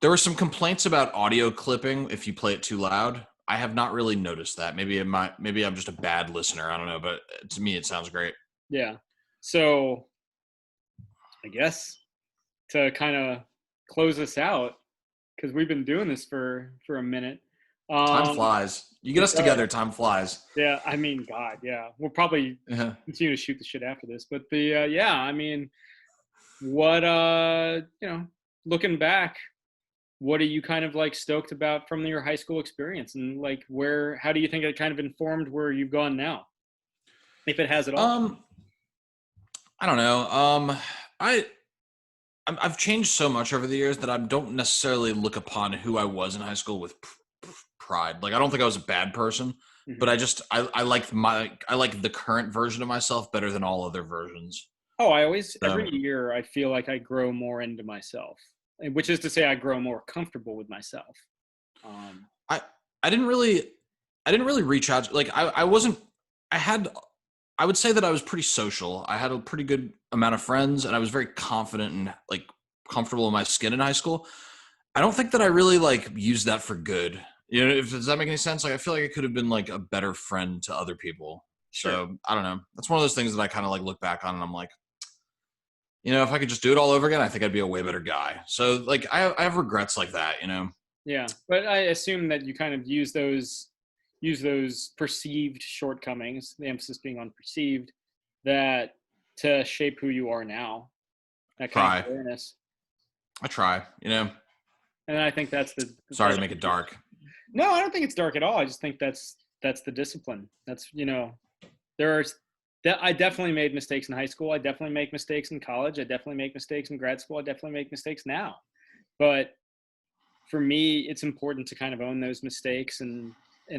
there were some complaints about audio clipping if you play it too loud. I have not really noticed that. Maybe I'm just a bad listener. I don't know, but to me it sounds great. Yeah. So I guess to kind of close us out, because we've been doing this for a minute. Time Um, flies. You get it us does. together, time flies. Yeah, I mean, God, yeah. We'll probably Yeah. continue to shoot the shit after this, but yeah, I mean, what looking back, what are you kind of like stoked about from your high school experience, and like how do you think it kind of informed where you've gone now, if it has at all? Um, I don't know. I I've changed so much over the years that I don't necessarily look upon who I was in high school with pride. Like I don't think I was a bad person, but Hmm. I like the current version of myself better than all other versions. Oh, I always, every So year, I feel like I grow more into myself, which is to say, I grow more comfortable with myself. Um, I I didn't really I didn't really reach out. Like I wasn't. I had. I would say that I was pretty social. I had a pretty good amount of friends, and I was very confident and like comfortable in my skin in high school. I don't think that I really like used that for good. You know, if does that make any sense? Like I feel like I could have been like a better friend to other people. sure. So I don't know. That's one of those things that I kind of like look back on and I'm like, if I could just do it all over again, I think I'd be a way better guy. So like I have regrets like that, you know. Yeah, but I assume that you kind of use those perceived shortcomings, the emphasis being on perceived, that to shape who you are now. That kind of Try. awareness, I try, you know. and I think that's Sorry to make it dark. no, I don't think it's dark at all. I just think that's the discipline. That's there's that I definitely made mistakes in high school. I definitely make mistakes in college. I definitely make mistakes in grad school. I definitely make mistakes now. But for me, it's important to kind of own those mistakes, and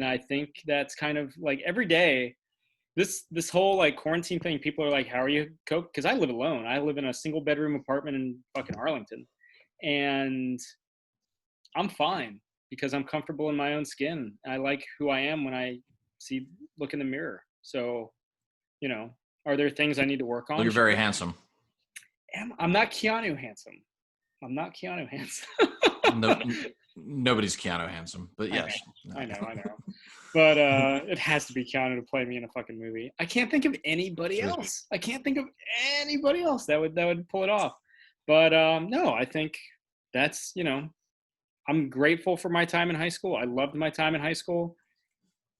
I think that's kind of like every day. This whole like quarantine thing, people are like, "How are you cope?" Because I live alone. I live in a single bedroom apartment in fucking Arlington, and I'm fine because I'm comfortable in my own skin. I like who I am when I look in the mirror. So, you know, are there things I need to work Well, on? you're very Sure. handsome. I'm not Keanu handsome. I'm not Keanu handsome. No, nobody's Keanu handsome, but I know, yes. No. I know. But it has to be Keanu to play me in a fucking movie. I can't think of anybody Seriously. else. I can't think of anybody else that would pull it off. But no, I think that's I'm grateful for my time in high school. I loved my time in high school,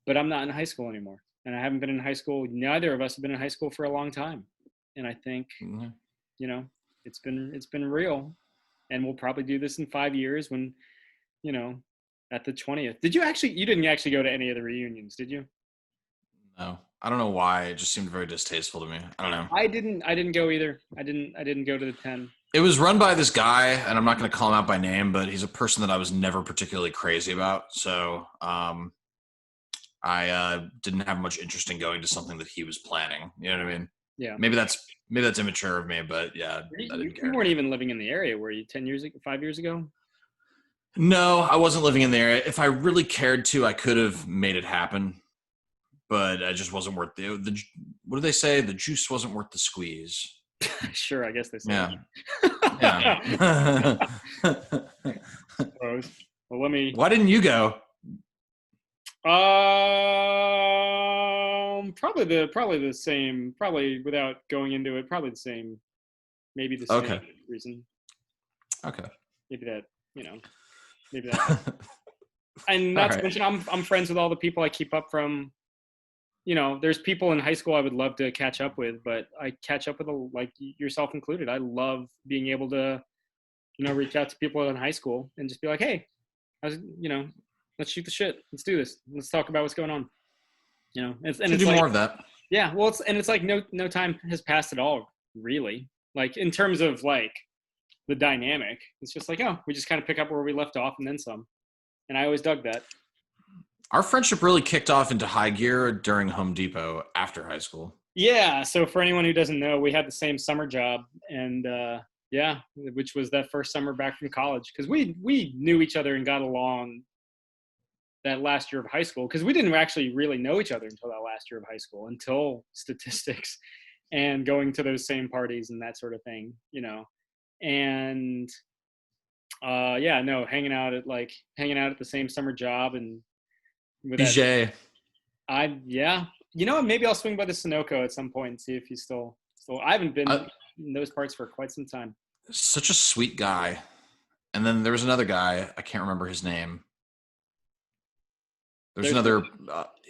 but I'm not in high school anymore, and I haven't been in high school. Neither of us have been in high school for a long time, and I think Mhm. you know it's been real, and we'll probably do this in 5 years when you know at the 20th. You didn't actually go to any of the reunions, did you? No, I don't know why. It just seemed very distasteful to me. I don't know. I didn't go either. I didn't go to the 10. It was run by this guy, and I'm not going to call him out by name, but he's a person that I was never particularly crazy about. So I didn't have much interest in going to something that he was planning. You know what I mean? Yeah. Maybe that's immature of me, but yeah, I You, didn't you care. weren't even living in the area, were you? 10 years ago, 5 years ago? No, I wasn't living in the area. If I really cared to, I could have made it happen, but I just wasn't worth the. What do they say? The juice wasn't worth the squeeze. Sure, I guess they say Yeah, that. yeah. Suppose. Well, let me. Why didn't you go? Probably the same. Probably without going into it, probably the same. Maybe the same Okay, reason. okay. Maybe that. You know. Maybe that. And All not to right. mention, I'm friends with all the people I keep up from. There's people in high school I would love to catch up with, but I catch up with like yourself included. I love being able to reach out to people in high school and just be like, hey, how's let's shoot the shit. Let's do this. Let's talk about what's going on. And Should it's do like, more of that. yeah, well, it's like no time has passed at all, really. Like in terms of like the dynamic, it's just like, oh, we just kind of pick up where we left off and then some. And I always dug that. Our friendship really kicked off into high gear during Home Depot after high school. Yeah. So for anyone who doesn't know, we had the same summer job, and yeah, which was that first summer back from college, because we knew each other and got along that last year of high school, because we didn't actually really know each other until that last year of high school, until statistics and going to those same parties and that sort of thing. And yeah, no, hanging out at the same summer job, and with that, BJ, yeah, maybe I'll swing by the Sunoco at some point and see if he's still. I haven't been in those parts for quite some time. such a sweet guy. And then there was another guy, I can't remember his name. There's another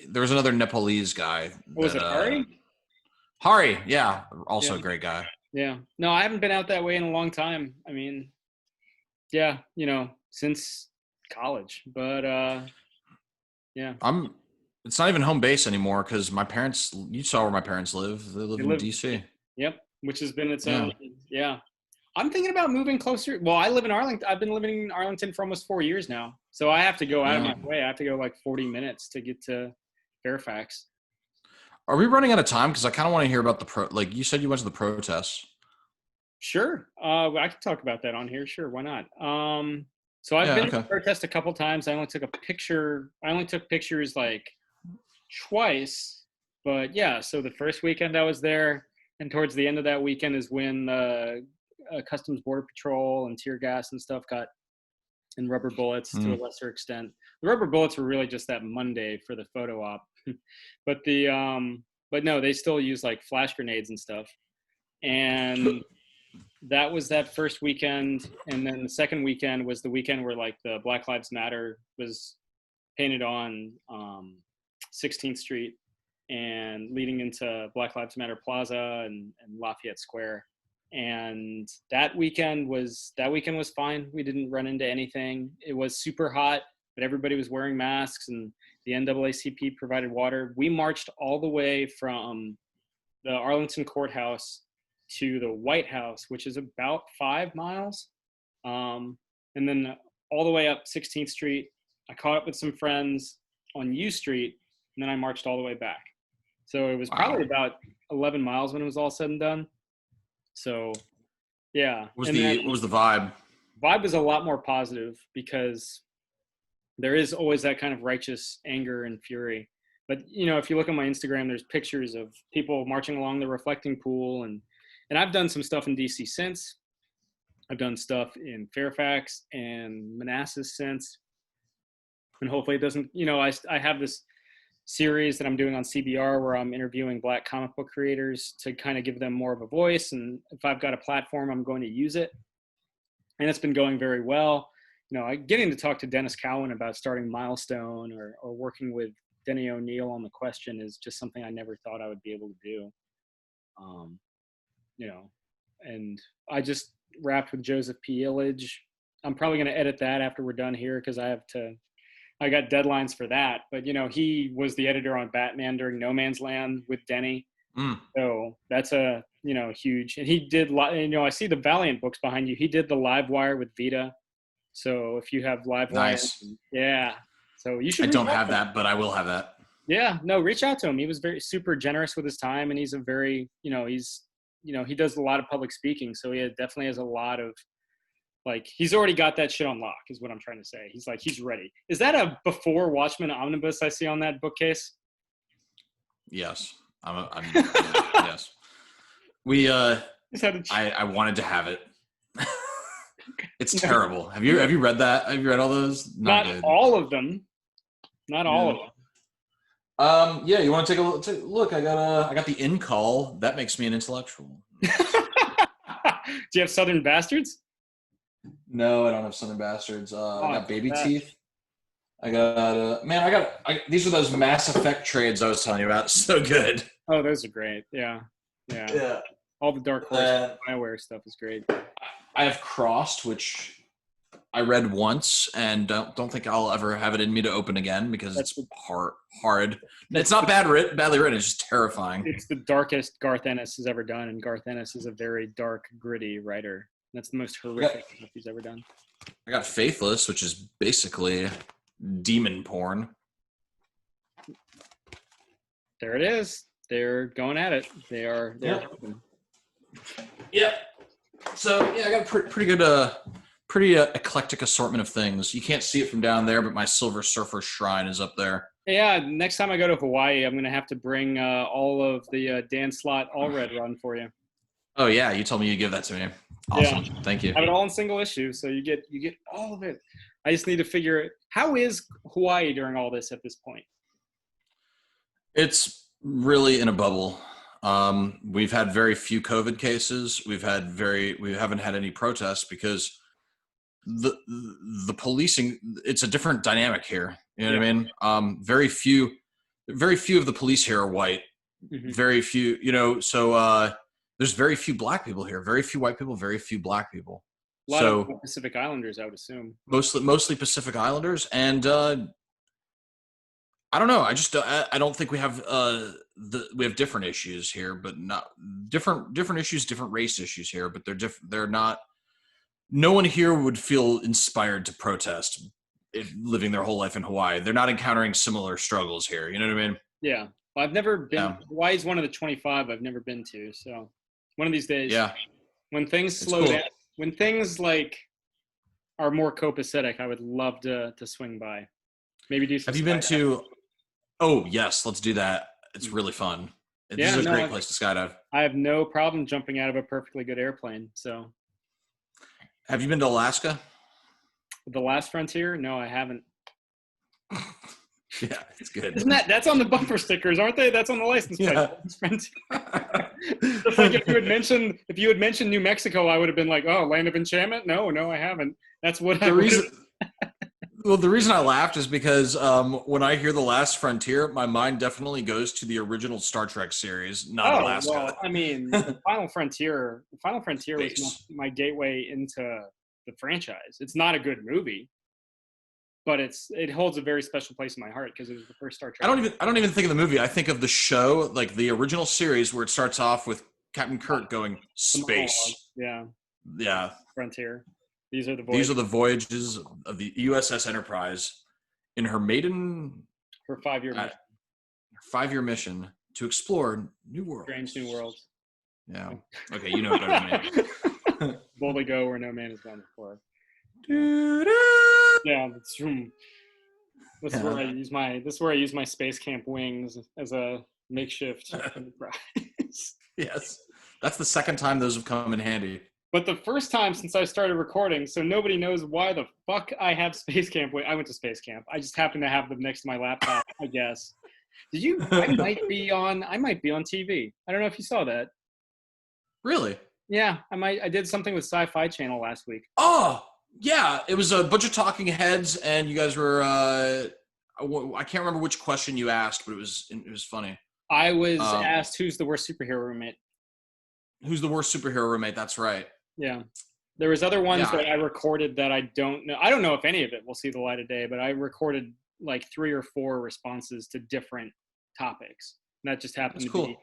there was another Nepalese guy what was that it, Ari? Hari, yeah, also Yeah. a great guy. Yeah. No, I haven't been out that way in a long time. I mean, yeah, since college. But yeah. It's not even home base anymore because my parents, you saw where my parents live. They live They in live, DC. yep, which has been its Yeah. own, yeah. I'm thinking about moving closer. Well, I live in Arlington. I've been living in Arlington for almost 4 years now. So I have to go out of Yeah. my way. I have to go like 40 minutes to get to Fairfax. Are we running out of time? Because I kind of want to hear about like you said you went to the protests. Sure. I could talk about that on here. Sure. Why not? So I've Yeah, been to okay. the protest a couple times. I only took pictures like twice, but yeah. So the first weekend I was there, and towards the end of that weekend is when Customs Border Patrol and tear gas and stuff and rubber bullets to a lesser extent. The rubber bullets were really just that Monday for the photo op, but but no, they still use like flash grenades and stuff. And that was that first weekend, and then the second weekend was the weekend where like the Black Lives Matter was painted on 16th Street and leading into Black Lives Matter Plaza and Lafayette Square. And that weekend was fine. We didn't run into anything. It was super hot, but everybody was wearing masks, and the NAACP provided water. We marched all the way from the Arlington courthouse to the White House, which is about 5 miles. And then all the way up 16th Street. I caught up with some friends on U Street, and then I marched all the way back. So it was probably about 11 miles when it was all said and done. So, yeah. What was the vibe? Vibe was a lot more positive because there is always that kind of righteous anger and fury. But, if you look on my Instagram, there's pictures of people marching along the reflecting pool. And I've done some stuff in DC since. I've done stuff in Fairfax and Manassas since. And hopefully it doesn't, I have this series that I'm doing on CBR where I'm interviewing Black comic book creators to kind of give them more of a voice. And if I've got a platform, I'm going to use it. And it's been going very well. Getting to talk to Dennis Cowan about starting Milestone or working with Denny O'Neil on The Question is just something I never thought I would be able to do. And I just wrapped with Joseph P. Illidge. I'm probably going to edit that after we're done here because I got deadlines for that. But, he was the editor on Batman during No Man's Land with Denny. So that's a, huge. And he did, I see the Valiant books behind you. He did the Live Wire with Vita. So if you have Live Wire. Nice. Yeah. So you should. I don't have that, but I will have that. Yeah. No, reach out to him. He was very super generous with his time, and he's a very, he does a lot of public speaking. So he definitely has a lot of, he's already got that shit on lock is what I'm trying to say. He's ready. Is that a before Watchmen omnibus I see on that bookcase? Yes. Yes. I wanted to have it. It's terrible. Have you read that? Have you read all those? Not good. All of them. Not all of them. Yeah, you want to take a look? I got the in call. That makes me an intellectual. Do you have Southern Bastards? No, I don't have Southern Bastards. I got Baby Teeth. I got these are those Mass Effect trades I was telling you about. So good. Oh, those are great. Yeah. All the Dark Horse BioWare stuff is great. I have Crossed, which I read once and don't think I'll ever have it in me to open again because it's hard. It's not badly written. It's just terrifying. It's the darkest Garth Ennis has ever done, and Garth Ennis is a very dark, gritty writer. That's the most horrific stuff he's ever done. I got Faithless, which is basically demon porn. There it is. They're going at it. They're Yep. So yeah, I got a pretty good, pretty eclectic assortment of things. You can't see it from down there, but my Silver Surfer shrine is up there. Yeah, next time I go to Hawaii, I'm gonna have to bring all of the Dan Slott All Red run for you. Oh yeah, you told me you'd give that to me. Awesome, yeah. Thank you. I have it all in single issue, so you get all of it. I just need to figure how is Hawaii during all this at this point. It's really in a bubble. We've had very few COVID cases. We haven't had any protests because the policing, it's a different dynamic here. You know Yeah. what I mean? Very few of the police here are white. Hmm. Very few, so there's very few black people here. Very few white people, very few black people. A lot of So Pacific Islanders, I would assume. mostly Pacific Islanders, and I don't know. I don't think we have we have different issues here, but not different issues, different race issues here, but they're different. They're not. No one here would feel inspired to protest if living their whole life in Hawaii. They're not encountering similar struggles here. You know what I mean? Yeah. Well, I've never been. Yeah. Hawaii's one of the 25 I've never been to. So one of these days, Yeah. when things It's slow cool. down, when things like are more copacetic, I would love to swing by. Maybe do some. Have you been skydiving. to? Oh yes, let's do that. It's really fun. This Yeah, is a no, great place to skydive. I have no problem jumping out of a perfectly good airplane. So Have you been to Alaska? the last frontier? No, I haven't. Yeah, it's good. Isn't that's on the bumper stickers, aren't they? That's on the license plate. Yeah. Just like if you had mentioned New Mexico, I would have been like, oh, Land of Enchantment? No, I haven't. That's what I The would reason, well, the reason I laughed is because when I hear The Last Frontier, my mind definitely goes to the original Star Trek series, not Alaska. Well, I mean, the Final Frontier was Space. my gateway into the franchise. It's not a good movie, but it holds a very special place in my heart because it was the first Star Trek. I don't even think of the movie. I think of the show, like the original series, where it starts off with Captain Kirk going space. Yeah, Yeah, Frontier. These are the voyages of the USS Enterprise in her maiden for 5-year mission. 5-year mission to explore new worlds. Strange new worlds. Yeah. Okay, you know it better than me. Boldly go where no man has gone before. Yeah, that's true. This is where I use my space camp wings as a makeshift Enterprise. Yes, that's the second time those have come in handy. But the first time since I started recording, so nobody knows why the fuck I have space camp. I went to space camp. I just happened to have them next to my laptop, I guess. Did you? I might be on TV. I don't know if you saw that. Really? Yeah, I did something with Sci-Fi Channel last week. Oh, yeah. It was a bunch of talking heads, and you guys were. I can't remember which question you asked, but it was funny. I was asked, "Who's the worst superhero roommate?" Who's the worst superhero roommate? That's right. Yeah. There was other ones that I recorded that I don't know. I don't know if any of it will see the light of day, but I recorded like 3 or 4 responses to different topics. And that just happened to be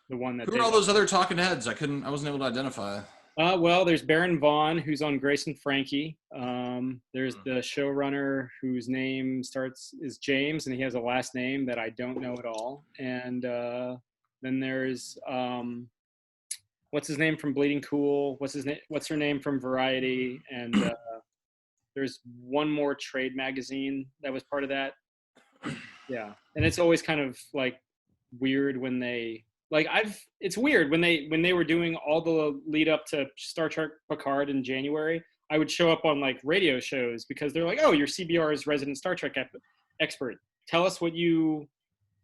the one that. Who are all those other talking heads? I wasn't able to identify. Well, there's Baron Vaughn, who's on Grace and Frankie. There's the showrunner whose name is James, and he has a last name that I don't know at all. And then there's what's his name from Bleeding Cool? What's her name from Variety? And there's one more trade magazine that was part of that. Yeah, and it's always kind of like weird when they it's weird when they were doing all the lead up to Star Trek Picard in January. I would show up on like radio shows because they're like, oh, you're CBR's resident Star Trek expert. Tell us what you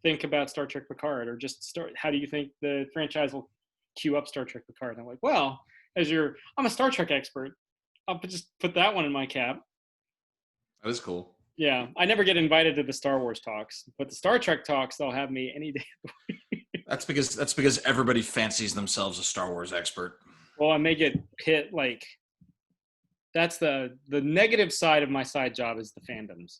think about Star Trek Picard, or just how do you think the franchise will queue up Star Trek Picard? And I'm like, well, I'm a Star Trek expert. I'll just put that one in my cap. That is cool. Yeah, I never get invited to the Star Wars talks, but the Star Trek talks, they'll have me any day of the week. That's because everybody fancies themselves a Star Wars expert. Well, and they get hit like that's the negative side of my side job is the fandoms.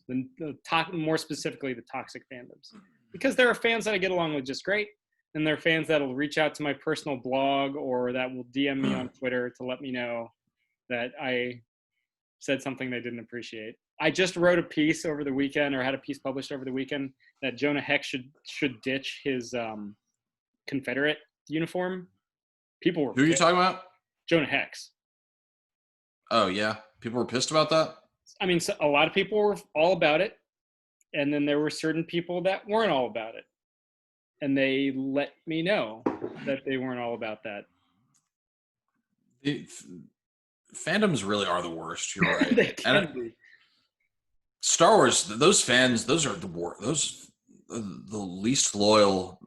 More specifically, the toxic fandoms, because there are fans that I get along with just great, and there are fans that'll reach out to my personal blog or that will DM me on Twitter to let me know that I said something they didn't appreciate. I just wrote a piece over the weekend, or had a piece published over the weekend, that Jonah Hex should ditch his Confederate uniform. People were. Who are you talking about? Jonah Hex. Oh yeah, people were pissed about that. I mean, a lot of people were all about it, and then there were certain people that weren't all about it, and they let me know that they weren't all about that. Fandoms really are the worst. You're right. They can be. Star Wars, those fans, those are the least loyal.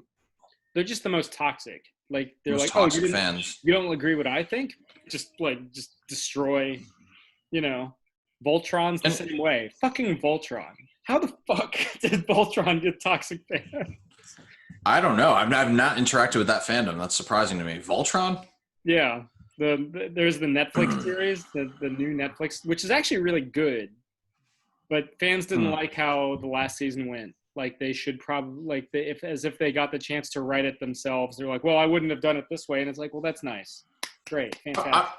They're just the most toxic. Like they're like, toxic fans. You don't agree what I think? Just destroy. Voltron's the same way. Fucking Voltron. How the fuck did Voltron get toxic fans? I don't know. I've not interacted with that fandom. That's surprising to me. Voltron? Yeah, there's the Netflix series, the new Netflix, which is actually really good, but fans didn't Hmm. like how the last season went. Like they should probably like if as if they got the chance to write it themselves. They're like, well, I wouldn't have done it this way, and it's like, well, that's nice, great, fantastic.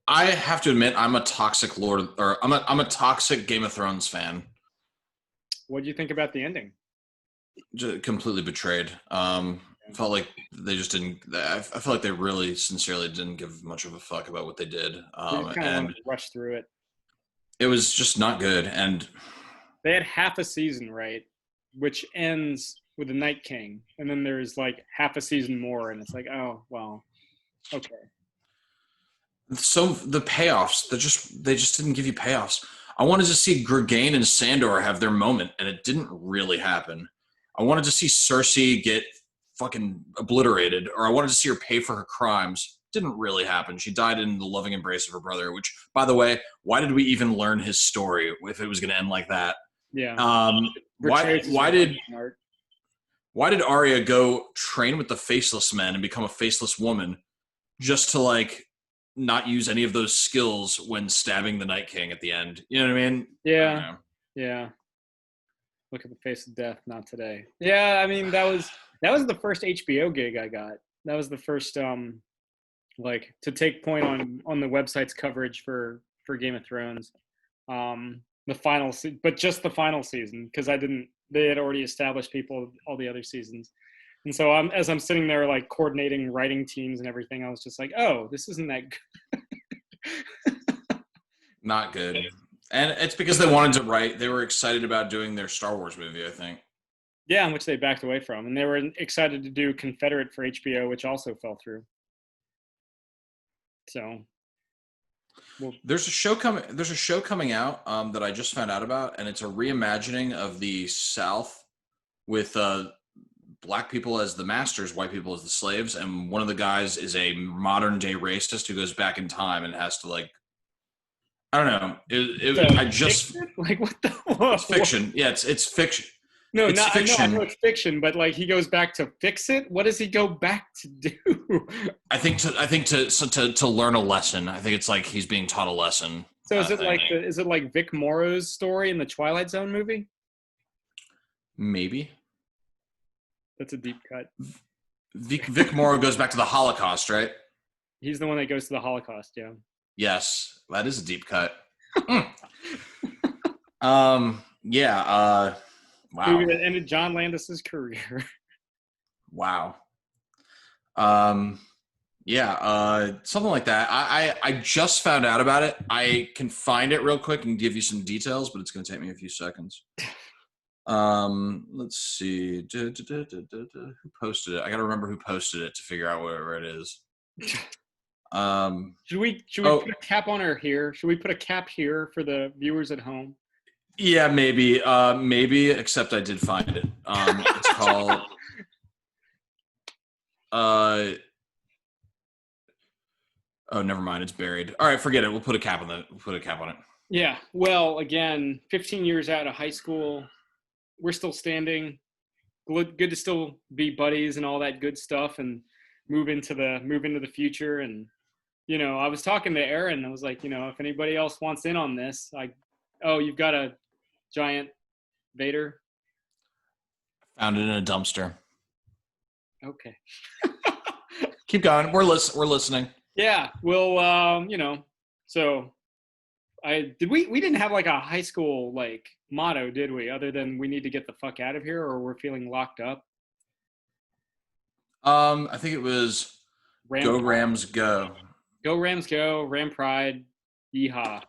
I have to admit, I'm a toxic I'm a toxic Game of Thrones fan. What do you think about the ending? Just completely betrayed. Felt like they just didn't. I felt like they really sincerely didn't give much of a fuck about what they did. They just kind of wanted And to rush through it. it was just not good. And They had half a season, right, which ends with the Night King, and then there's like half a season more, and it's like, oh well, okay. so the payoffs, they just didn't give you payoffs. I wanted to see Gregain and Sandor have their moment, and it didn't really happen. I wanted to see Cersei get fucking obliterated, or I wanted to see her pay for her crimes. Didn't really happen. She died in the loving embrace of her brother. Which, by the way, why did we even learn his story if it was going to end like that? Yeah, Why Betrayers is why did art. why did Arya go train with the faceless men and become a faceless woman just to like not use any of those skills when stabbing the Night King at the end? You know what I mean? I don't Yeah, know. yeah. Look at the face of death, not today. Yeah, I mean that was the first HBO gig I got. That was the first like to take point on the website's coverage for Game of Thrones. The final but just the final season because I didn't they had already established people all the other seasons. And so as I'm sitting there like coordinating writing teams and everything, I was just like, "Oh, this isn't that good." Not good. And it's because they wanted to write. They were excited about doing their Star Wars movie, I think. Yeah, which they backed away from. And they were excited to do Confederate for HBO, which also fell through. So, well, There's a show coming out that I just found out about, and it's a reimagining of the South with black people as the masters, white people as the slaves, and one of the guys is a modern day racist who goes back in time and has to like I don't know. so I just fiction? Like what the it's whoa. fiction. Yeah, it's fiction. No, It's not no, I know fiction. it's fiction, but like he goes back to fix it. What does he go back to do? I think to learn a lesson. I think it's like he's being taught a lesson So kind of thing. is it like Vic Morrow's story in the Twilight Zone movie? Maybe That's a deep cut. Vic Morrow goes back to the Holocaust, right? He's the one that goes to the Holocaust, yeah. Yes, that is a deep cut. Yeah. Movie Wow. that ended John Landis's career. Wow. Yeah. Something like that. I just found out about it. I can find it real quick and give you some details, but it's going to take me a few seconds. Let's see. Who posted it? I got to remember who posted it to figure out where it is. Should we Oh, put a cap on her here? Should we put a cap here for the viewers at home? yeah, maybe. Maybe. Except I did find it. It's called. Oh, never mind. It's buried. All right, forget it. We'll put a cap on it. We'll put a cap on it. Yeah. Well, again, 15 years out of high school, we're still standing. Good to still be buddies and all that good stuff, and move into the future. And I was talking to Aaron. I was like, if anybody else wants in on this, oh, you've got a giant Vader. Found it in a dumpster. Okay. Keep going. We're listening. Yeah. Well, so we didn't have like a high school like motto, did we? Other than we need to get the fuck out of here or we're feeling locked up. I think it was Ram Go Pride. Rams Go. Go Rams go. Ram Pride. Yeehaw.